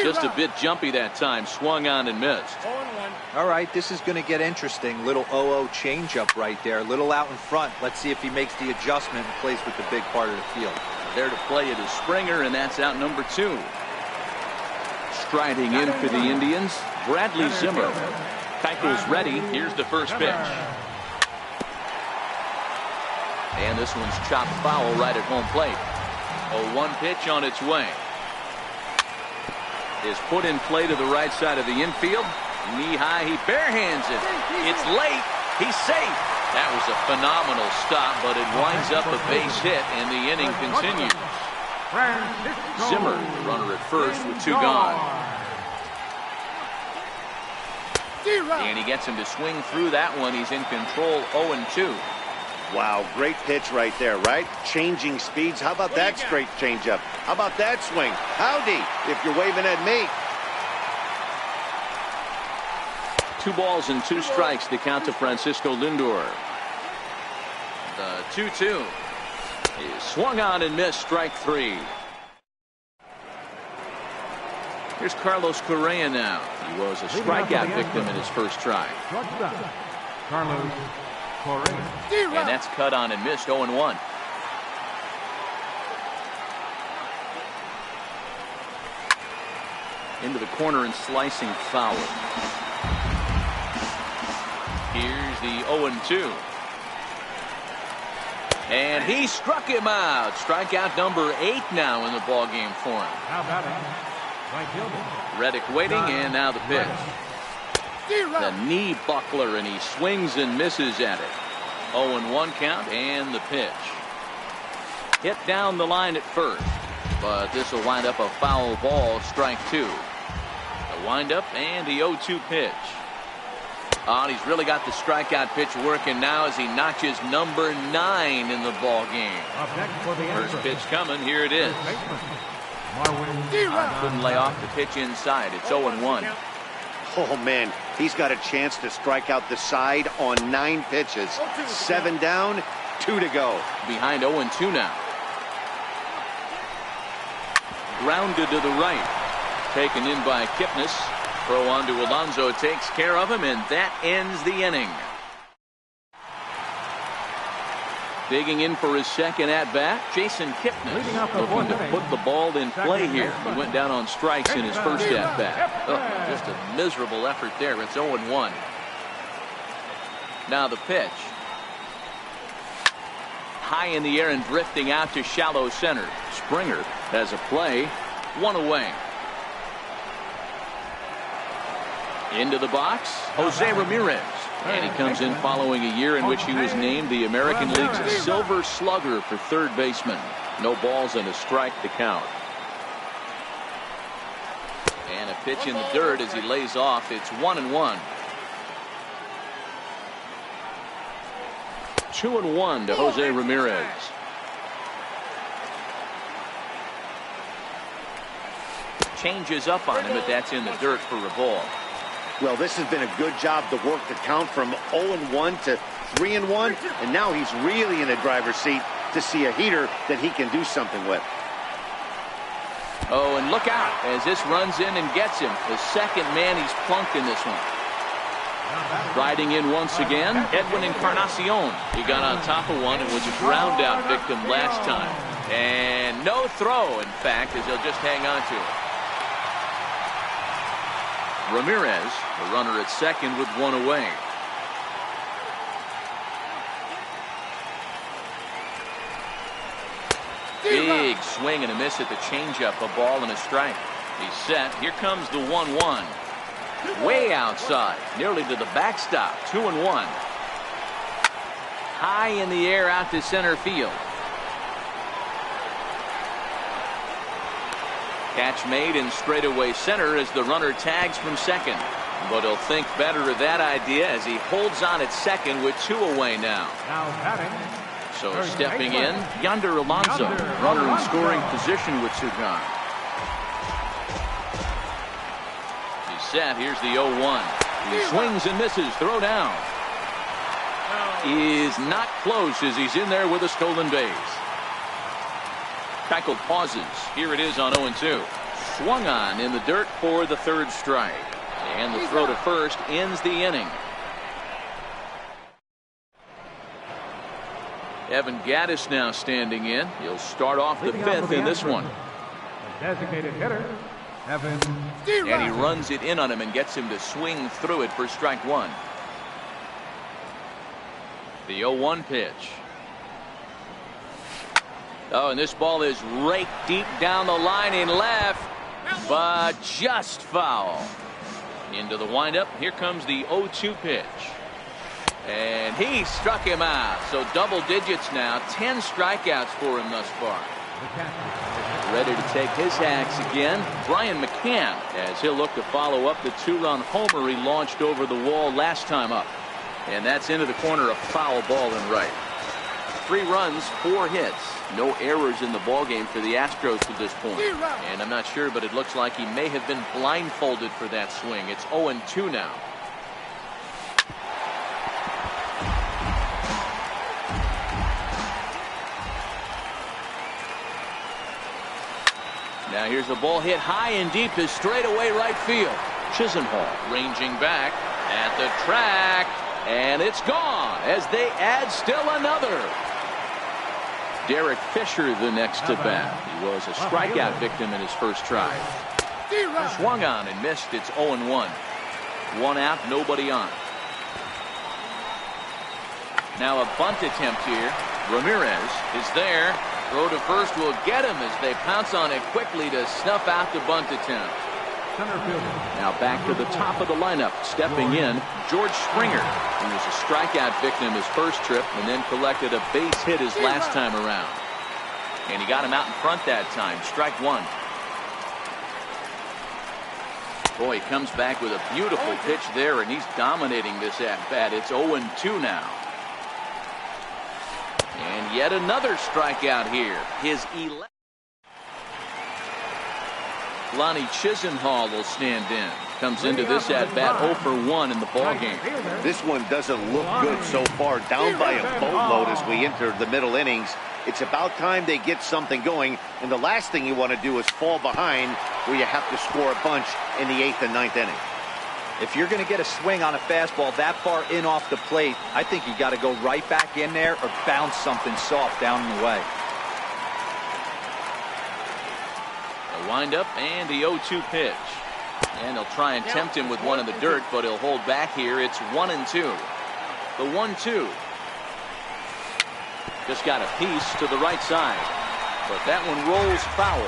Just a bit jumpy that time. Swung on and missed. 0-1. All right, this is going to get interesting. Little 0-0 changeup right there. Little out in front. Let's see if he makes the adjustment and plays with the big part of the field. There to play it is Springer, and that's out number 2. Striding in for the Indians, Bradley Zimmer. Keuchel's ready. Here's the first pitch. And this one's chopped foul right at home plate. 0-1 pitch on its way. Is put in play to the right side of the infield. Knee high, he barehands it. It's late. He's safe. That was a phenomenal stop, but it winds up a base hit, and the inning continues. Zimmer, runner at first with 2 gone. And he gets him to swing through that one. He's in control, 0-2. Wow, great pitch right there, right? Changing speeds. How about that straight changeup? How about that swing? Howdy, if you're waving at me. 2 balls and 2 strikes to count to Francisco Lindor. The 2-2 is swung on and missed. Strike 3. Here's Carlos Correa now. He was a strikeout victim in his first try. Carlos Correa. And that's cut on and missed, 0-1. Into the corner and slicing foul. Here's the 0-2. And he struck him out. Strikeout number 8 now in the ballgame for him. How about it? Right fielder. Reddick waiting, and now the pitch. The knee buckler, and he swings and misses at it. 0-1 count, and the pitch. Hit down the line at first, but this will wind up a foul ball, strike 2. The windup and the 0-2 pitch. And he's really got the strikeout pitch working now as he notches number 9 in the ball game. First pitch coming. Here it is. Couldn't lay off the pitch inside. It's 0-1. Oh, man, he's got a chance to strike out the side on 9 pitches. 7 down, 2 to go. Behind 0-2 now. Grounded to the right. Taken in by Kipnis. Throw on to Alonso, takes care of him, and that ends the inning. Digging in for his second at-bat, Jason Kipnis looking to put the ball in play here. He went down on strikes in his first at-bat. Oh, just a miserable effort there. It's 0-1. Now the pitch. High in the air and drifting out to shallow center. Springer has a play. 1 away. Into the box, Jose Ramirez. And he comes in following a year in which he was named the American League's Silver Slugger for third baseman. No balls and a strike to count. And a pitch in the dirt as he lays off. It's 1-1. 2-1 to Jose Ramirez. Changes up on him, but that's in the dirt for a ball. Well, this has been a good job to work the count from 0-1 to 3-1, and now he's really in the driver's seat to see a heater that he can do something with. Oh, and look out as this runs in and gets him. The second man he's plunked in this one. Riding in once again, Edwin Encarnacion. He got on top of one and was a ground out victim last time. And no throw, in fact, as he'll just hang on to it. Ramirez, the runner at second with 1 away. Big swing and a miss at the changeup, a ball and a strike. He's set. Here comes the 1-1. Way outside, nearly to the backstop. 2-1. High in the air out to center field. Catch made in straightaway center as the runner tags from second. But he'll think better of that idea as he holds on at second with 2 away now. So stepping in, Yonder Alonso, runner in scoring position with 2 gone. He's set. Here's the 0-1. He swings and misses. Throw down. Is not close as he's in there with a stolen base. Keuchel pauses. Here it is on 0-2. Swung on in the dirt for the 3rd strike. And the throw to first ends the inning. Evan Gattis now standing in. He'll start off the 5th in this one. Designated hitter, Evan. And he runs it in on him and gets him to swing through it for strike 1. The 0-1 pitch. Oh, and this ball is raked deep down the line in left, but just foul. Into the windup. Here comes the 0-2 pitch. And he struck him out. So double digits now. 10 strikeouts for him thus far. Ready to take his axe again. Brian McCann, as he'll look to follow up the 2-run homer he launched over the wall last time up. And that's into the corner, a foul ball and right. 3 runs, 4 hits. No errors in the ballgame for the Astros to this point. And I'm not sure, but it looks like he may have been blindfolded for that swing. It's 0-2 now. Now here's the ball hit high and deep to straightaway right field. Chisenhall ranging back at the track, and it's gone as they add still another. Derek Fisher the next to bat. He was a strikeout victim in his first try. Swung on and missed. It's 0-1. One out, nobody on. Now a bunt attempt here. Ramirez is there. Throw to first will get him as they pounce on it quickly to snuff out the bunt attempt. Now back to the top of the lineup. Stepping in, George Springer, who was a strikeout victim his first trip and then collected a base hit his last time around. And he got him out in front that time. Strike one. Boy, he comes back with a beautiful pitch there, and he's dominating this at-bat. It's 0-2 now. And yet another strikeout here. His 11th. Lonnie Chisenhall will stand in. Comes into this at-bat 0 for 1 in the ballgame. This one doesn't look good so far. Down by a boatload as we enter the middle innings. It's about time they get something going, and the last thing you want to do is fall behind where you have to score a bunch in the 8th and 9th inning. If you're going to get a swing on a fastball that far in off the plate, I think you got to go right back in there or bounce something soft down the way. A windup and the 0-2 pitch. And they'll try and tempt him with one in the dirt, but he'll hold back here. It's 1-2. The 1-2. Just got a piece to the right side, but that one rolls foul.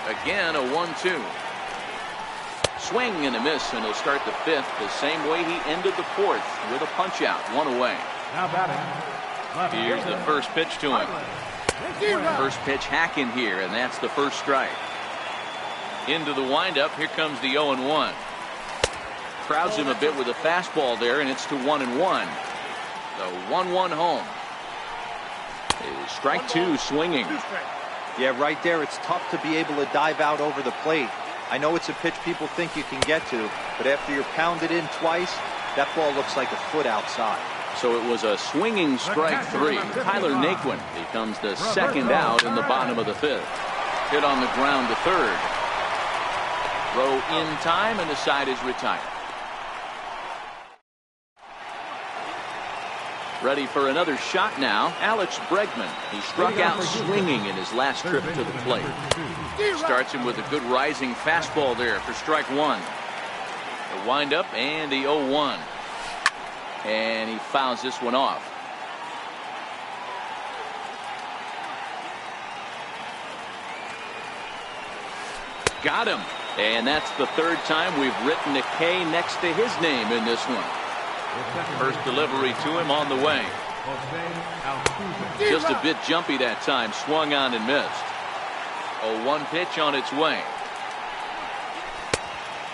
Again, a 1-2. Swing and a miss, and he'll start the 5th the same way he ended the 4th with a punch out, one away. Now batting. Here's the first pitch to him. First pitch hacking here, and that's the first strike. Into the windup, here comes the 0-1. Crowds him a bit with a fastball there, and it's to 1-1. The 1-1 home. Is strike two swinging. Yeah, right there, it's tough to be able to dive out over the plate. I know it's a pitch people think you can get to, but after you're pounded in twice, that ball looks like a foot outside. So it was a swinging strike three. Tyler Naquin becomes the second out in the bottom of the 5th. Hit on the ground to third. Throw in time, and the side is retired. Ready for another shot now, Alex Bregman. He struck out swinging in his last trip to the plate. Starts him with a good rising fastball there for strike one. The windup and the 0-1. And he fouls this one off. Got him. And that's the 3rd time we've written a K next to his name in this one. First delivery to him on the way. Just a bit jumpy that time. Swung on and missed. 0-1 pitch on its way.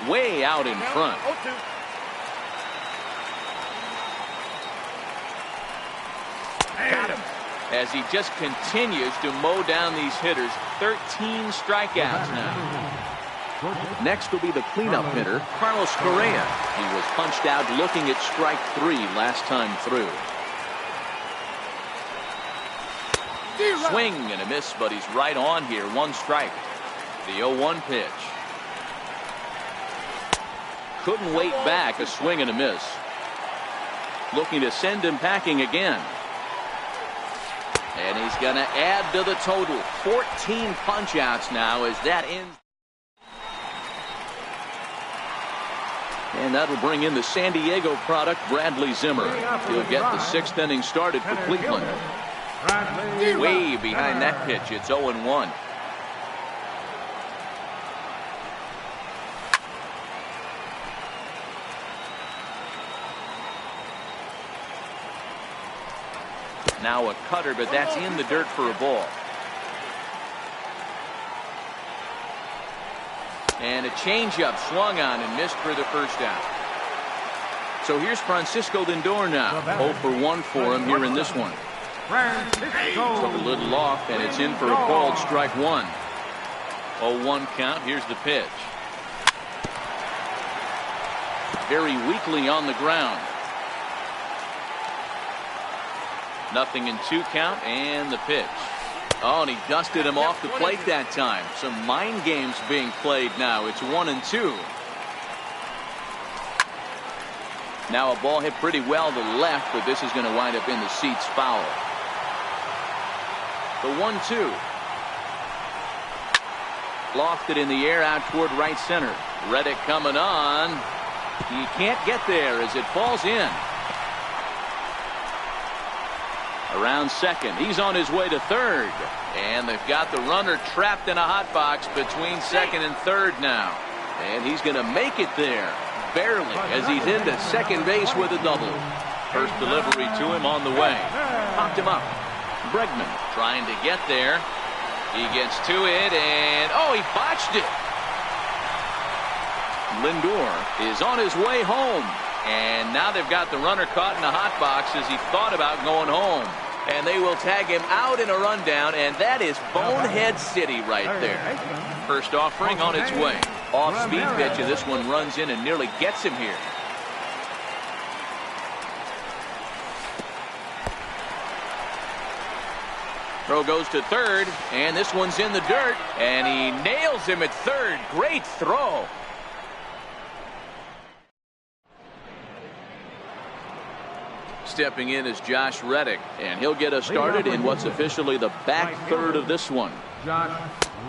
Way out in front. Got him. As he just continues to mow down these hitters. 13 strikeouts now. Next will be the cleanup hitter, Carlos Correa. He was punched out looking at strike 3 last time through. Swing and a miss, but he's right on here. 1 strike. The 0-1 pitch. Couldn't wait back. A swing and a miss. Looking to send him packing again. And he's going to add to the total. 14 punch outs now as that ends. And that'll bring in the San Diego product, Bradley Zimmer. He'll get the 6th inning started for Cleveland. Way behind that pitch. It's 0-1. Now a cutter, but that's in the dirt for a ball. And a changeup swung on and missed for the first out. So here's Francisco Lindor now. 0 for 1 for him here in this one. Took a little off, and it's in for a called strike 1. 0-1 count. Here's the pitch. Very weakly on the ground. 0-2 count, and the pitch. Oh, and he dusted him off the plate that time. Some mind games being played now. It's 1-2. Now a ball hit pretty well to the left, but this is going to wind up in the seats foul. The 1-2. Lofted in the air out toward right center. Reddick coming on. He can't get there as it falls in. Around second. He's on his way to third. And they've got the runner trapped in a hot box between second and third now. And he's going to make it there. Barely, as he's into second base with a double. First delivery to him on the way. Popped him up. Bregman trying to get there. He gets to it, and oh, he botched it. Lindor is on his way home. And now they've got the runner caught in a hot box as he thought about going home. And they will tag him out in a rundown, and that is Bonehead City right there. First offering on its way. Off-speed pitch, and this one runs in and nearly gets him here. Throw goes to third, and this one's in the dirt, and he nails him at third. Great throw. Stepping in is Josh Reddick, and he'll get us started in what's officially the back third of this one. Josh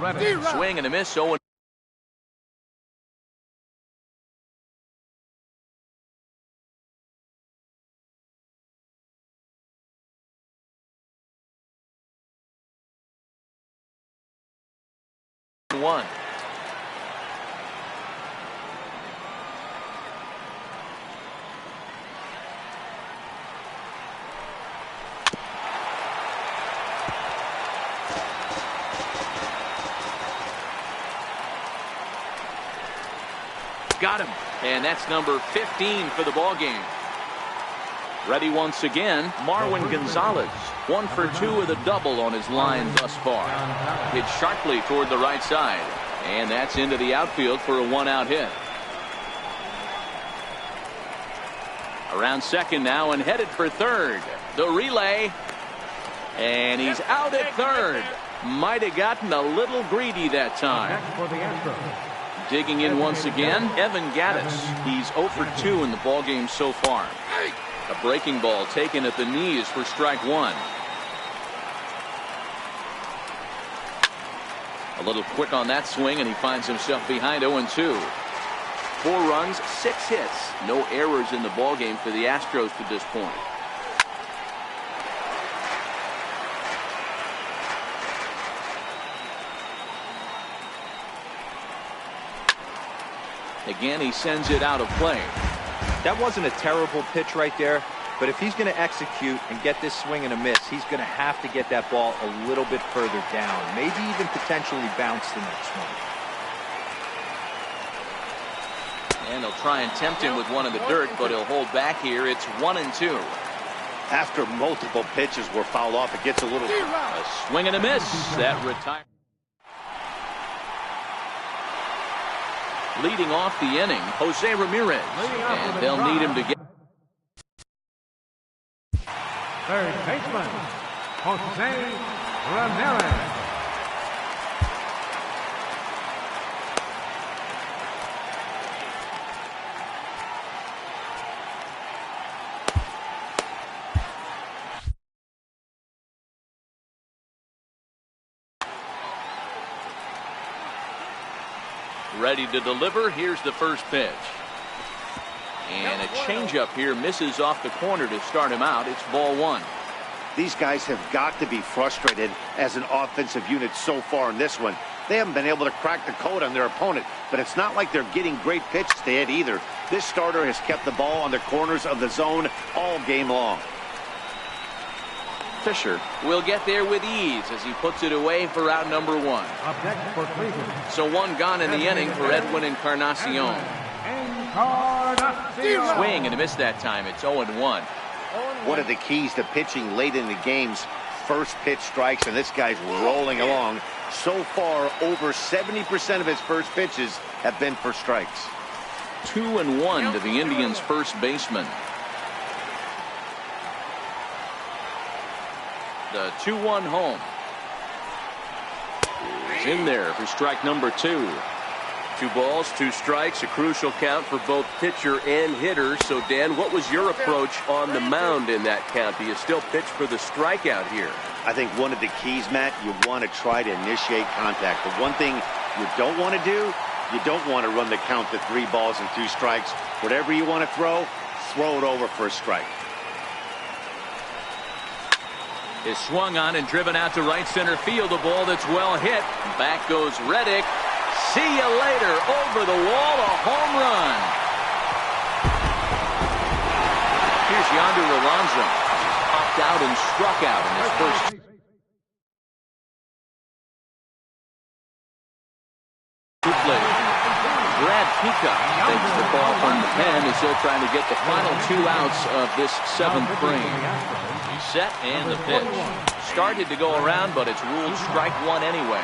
Reddick. Swing and a miss, 0-1. Got him, and that's number 15 for the ball game. Ready once again, Marwin Gonzalez. 1 for 2 with a double on his line thus far. Hit sharply toward the right side, and that's into the outfield for a 1-out hit. Around second now and headed for third. The relay, and he's out at third. Might have gotten a little greedy that time. Digging in once again, Evan Gattis. He's 0 for 2 in the ballgame so far. A breaking ball taken at the knees for strike one. A little quick on that swing, and he finds himself behind 0-2. 4 runs, 6 hits. No errors in the ballgame for the Astros to this point. Again, he sends it out of play. That wasn't a terrible pitch right there, but if he's going to execute and get this swing and a miss, he's going to have to get that ball a little bit further down, maybe even potentially bounce the next one. And they'll try and tempt him with one in the dirt, but he'll hold back here. It's 1-2. After multiple pitches were fouled off, it gets a little... A swing and a miss. That retires. Leading off the inning, Jose Ramirez, and they'll need him to get. Third baseman, Jose Ramirez. Ready to deliver. Here's the first pitch. And a changeup here misses off the corner to start him out. It's ball one. These guys have got to be frustrated as an offensive unit so far in this one. They haven't been able to crack the code on their opponent, but it's not like they're getting great pitches to hit either. This starter has kept the ball on the corners of the zone all game long. Fisher will get there with ease as he puts it away for out number one. So one gone in the inning for Edwin Encarnacion. Swing and a miss that time. It's 0-1. One of the keys to pitching late in the game's first pitch strikes, and this guy's rolling along. So far, over 70% of his first pitches have been for strikes. 2-1 to the Indians' first baseman. The 2-1 home. is in there for strike number 2. 2 balls, 2 strikes, a crucial count for both pitcher and hitter. So, Dan, what was your approach on the mound in that count? Do you still pitch for the strikeout here? I think one of the keys, Matt, you want to try to initiate contact. The one thing you don't want to do, you don't want to run the count to 3 balls and 2 strikes. Whatever you want to throw it over for a strike. Is swung on and driven out to right center field. A ball that's well hit. Back goes Reddick. See you later. Over the wall, a home run. Here's Yonder Alonso. Popped out and struck out in his first. Brad Peacock takes the ball from the pen as he'll try to get the final 2 outs of this 7th frame. He's set and the pitch. Started to go around, but it's ruled strike 1 anyway.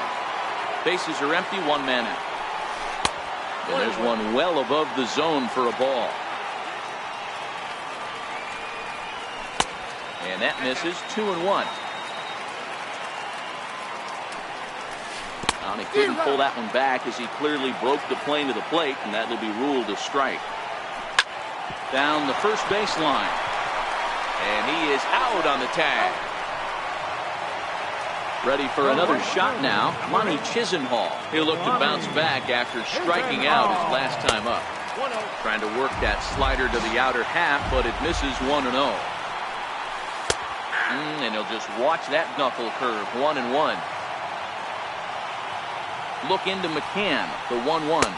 Bases are empty, 1 man out. And there's one well above the zone for a ball. And that misses. 2-1. And he couldn't pull that one back as he clearly broke the plane to the plate, and that will be ruled a strike. Down the first baseline. And he is out on the tag. Ready for another shot now. Monty Chisenhall. He'll look to bounce back after striking out his last time up. Trying to work that slider to the outer half, but it misses 1-0. And he'll just watch that knuckle curve. 1-1. Look into McCann. The 1-1.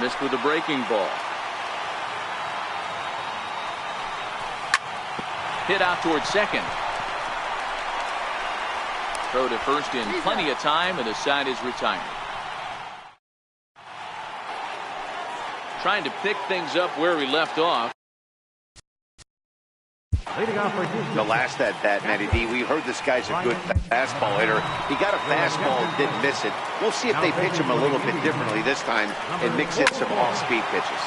Missed with a breaking ball. Hit out towards second. Throw to first in plenty of time, and the side is retired. Trying to pick things up where we left off. The last at bat, Matty D, we heard this guy's a good fastball hitter. He got a fastball and didn't miss it. We'll see if they pitch him a little bit differently this time and mix in some off-speed pitches.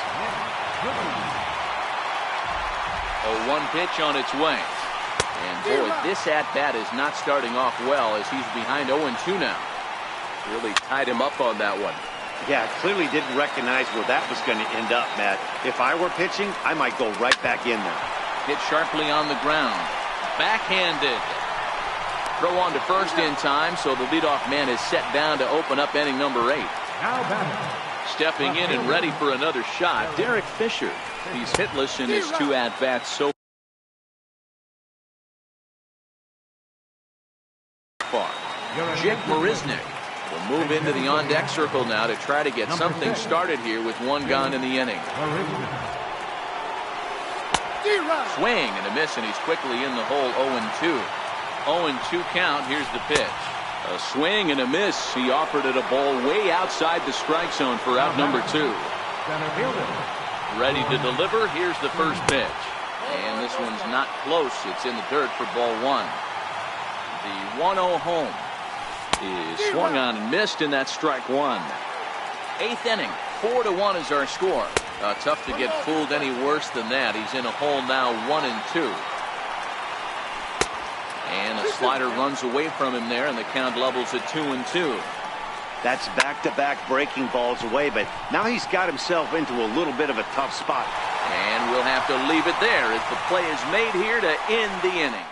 0-1 pitch on its way. And boy, this at-bat is not starting off well as he's behind 0-2 now. Really tied him up on that one. Yeah, clearly didn't recognize where that was going to end up, Matt. If I were pitching, I might go right back in there. Hit sharply on the ground. Backhanded. Throw on to first in time, so the leadoff man is set down to open up inning number 8. Stepping in and ready for another shot, Derek Fisher. He's hitless in his 2 at-bats so far. Jake Marisnick will move into the on-deck circle now to try to get something started here with 1 gone in the inning. Swing and a miss, and he's quickly in the hole. 0-2. 0-2 count. Here's the pitch. A swing and a miss. He offered it a ball way outside the strike zone for out number 2. Ready to deliver. Here's the first pitch. And this one's not close. It's in the dirt for ball 1. The 1-0 home is swung on and missed, and that's strike 1. 8th inning. 4-1 is our score. Tough to get fooled any worse than that. He's in a hole now, 1-2. And a slider runs away from him there, and the count levels at 2-2. That's back-to-back breaking balls away, but now he's got himself into a little bit of a tough spot. And we'll have to leave it there as the play is made here to end the inning.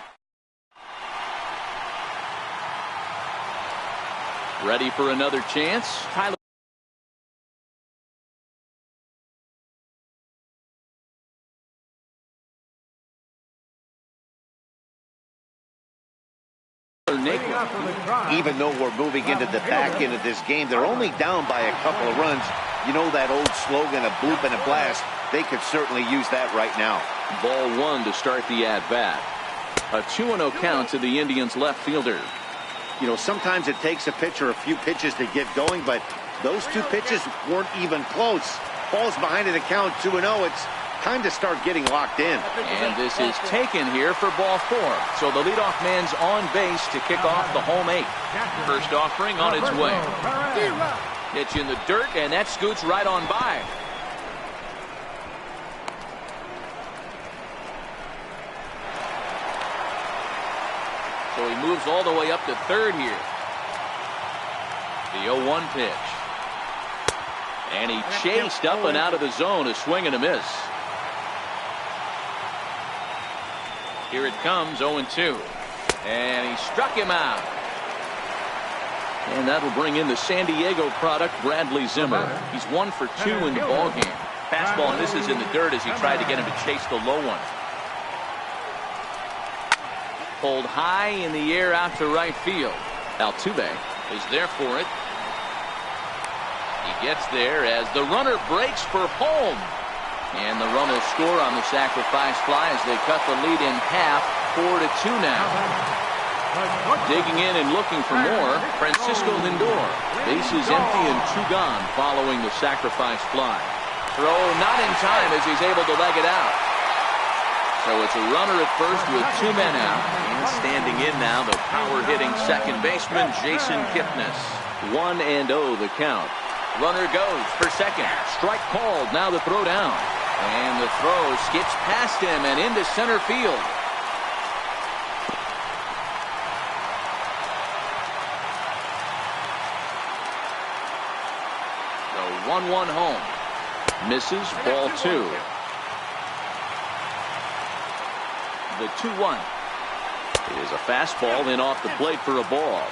Ready for another chance. Tyler Even though we're moving into the back end of this game, they're only down by a couple of runs. You know that old slogan, a bloop and a blast. They could certainly use that right now. Ball 1 to start the at-bat. A 2-0 count to the Indians left fielder. You know, sometimes it takes a pitcher a few pitches to get going, but those 2 pitches weren't even close. Ball's behind in the count, 2-0. It's time to start getting locked in. And this is taken here for ball 4. So the leadoff man's on base to kick off the home 8. First offering on its way. Pitch in the dirt, and that scoots right on by. So he moves all the way up to third here. The 0-1 pitch. And he chased up and out of the zone, a swing and a miss. Here it comes, 0-2. And he struck him out. And that'll bring in the San Diego product, Bradley Zimmer. He's 1 for 2 in the ballgame. Fastball misses in the dirt as he tried to get him to chase the low one. Pulled high in the air out to right field. Altuve is there for it. He gets there as the runner breaks for home. And the run will score on the sacrifice fly as they cut the lead in half, 4-2 now. Digging in and looking for more, Francisco Lindor. Bases empty and 2 gone following the sacrifice fly. Throw not in time as he's able to leg it out. So it's a runner at first with 2 men out. And standing in now, the power-hitting second baseman, Jason Kipnis. 1-0 the count. Runner goes for second. Strike called. Now the throw down. And the throw skips past him and into center field. The 1-1 home. Misses, ball 2. The 2-1. It is a fastball in off the plate for a ball.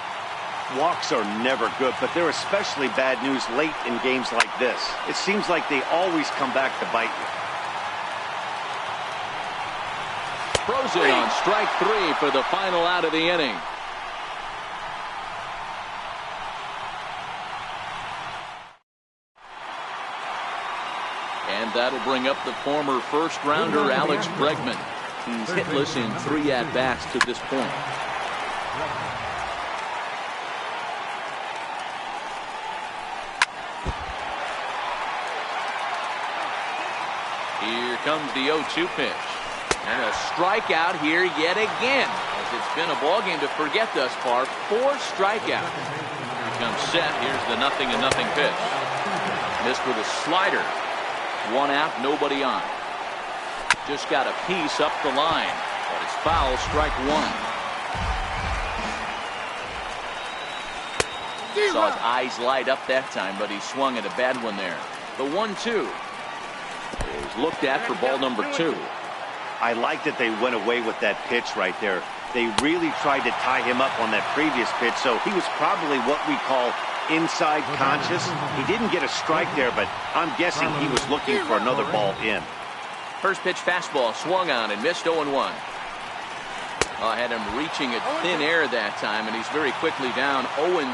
Walks are never good, but they're especially bad news late in games like this. It seems like they always come back to bite you. Frozen on strike 3 for the final out of the inning. And that'll bring up the former first-rounder Alex Bregman. He's hitless in 3 at-bats to this point. Here comes the 0-2 pitch. And a strikeout here yet again. As it's been a ballgame to forget thus far. 4 strikeouts. Here comes Seth. Here's the 0-0 pitch. Missed with a slider. 1 out, nobody on. Just got a piece up the line. But it's foul, strike 1. Saw his eyes light up that time, but he swung at a bad one there. The 1-2 is looked at for ball number 2. I like that they went away with that pitch right there. They really tried to tie him up on that previous pitch, so he was probably what we call inside conscious. He didn't get a strike there, but I'm guessing he was looking for another ball in. First pitch fastball swung on and missed 0-1. I had him reaching at thin air that time, and he's very quickly down 0-2.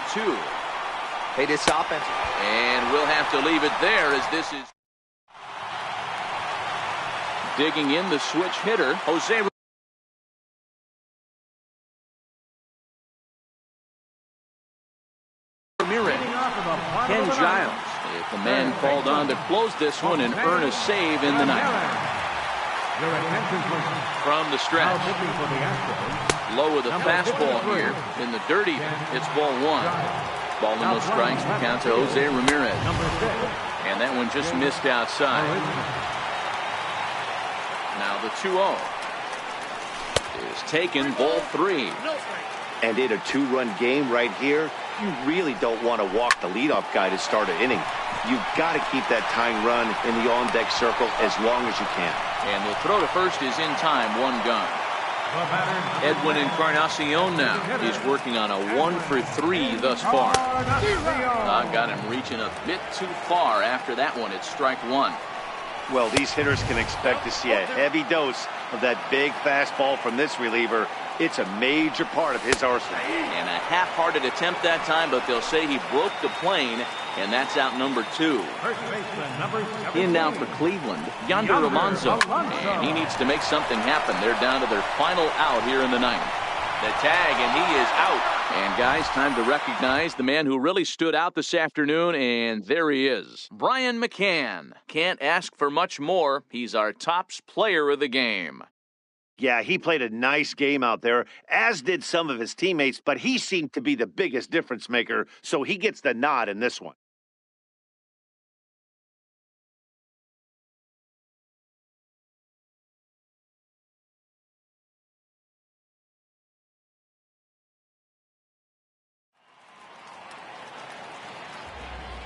Hey, this offense. And we'll have to leave it there as this is digging in the switch hitter, Jose Ramirez. Ken Giles, if the man called on to close this one and earn a save in the ninth. From the stretch. Low with a fastball here in the dirty. It's ball 1. Ball and no strikes. The count to Jose Ramirez. And that one just missed outside. Now the 2-0 is taken, ball 3. And in a 2-run game right here, you really don't want to walk the leadoff guy to start an inning. You've got to keep that tying run in the on-deck circle as long as you can. And the throw to first is in time, 1 gone. Edwin Encarnacion now. He's working on a 1 for 3 thus far. Got him reaching a bit too far after that one. It's strike 1. Well, these hitters can expect to see a heavy dose of that big fastball from this reliever. It's a major part of his arsenal. And a half-hearted attempt that time, but they'll say he broke the plane, and that's out number 2. In now for Cleveland, Yonder Alonso. And he needs to make something happen. They're down to their final out here in the ninth. The tag, and he is out. And guys, time to recognize the man who really stood out this afternoon, and there he is. Brian McCann. Can't ask for much more. He's our tops player of the game. Yeah, he played a nice game out there, as did some of his teammates, but he seemed to be the biggest difference maker, so he gets the nod in this one.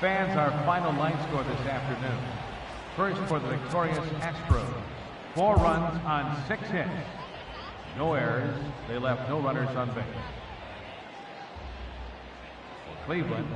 Fans, our final line score this afternoon. First for the victorious Astros. 4 runs on 6 hits. No errors. They left no runners on base. For Cleveland.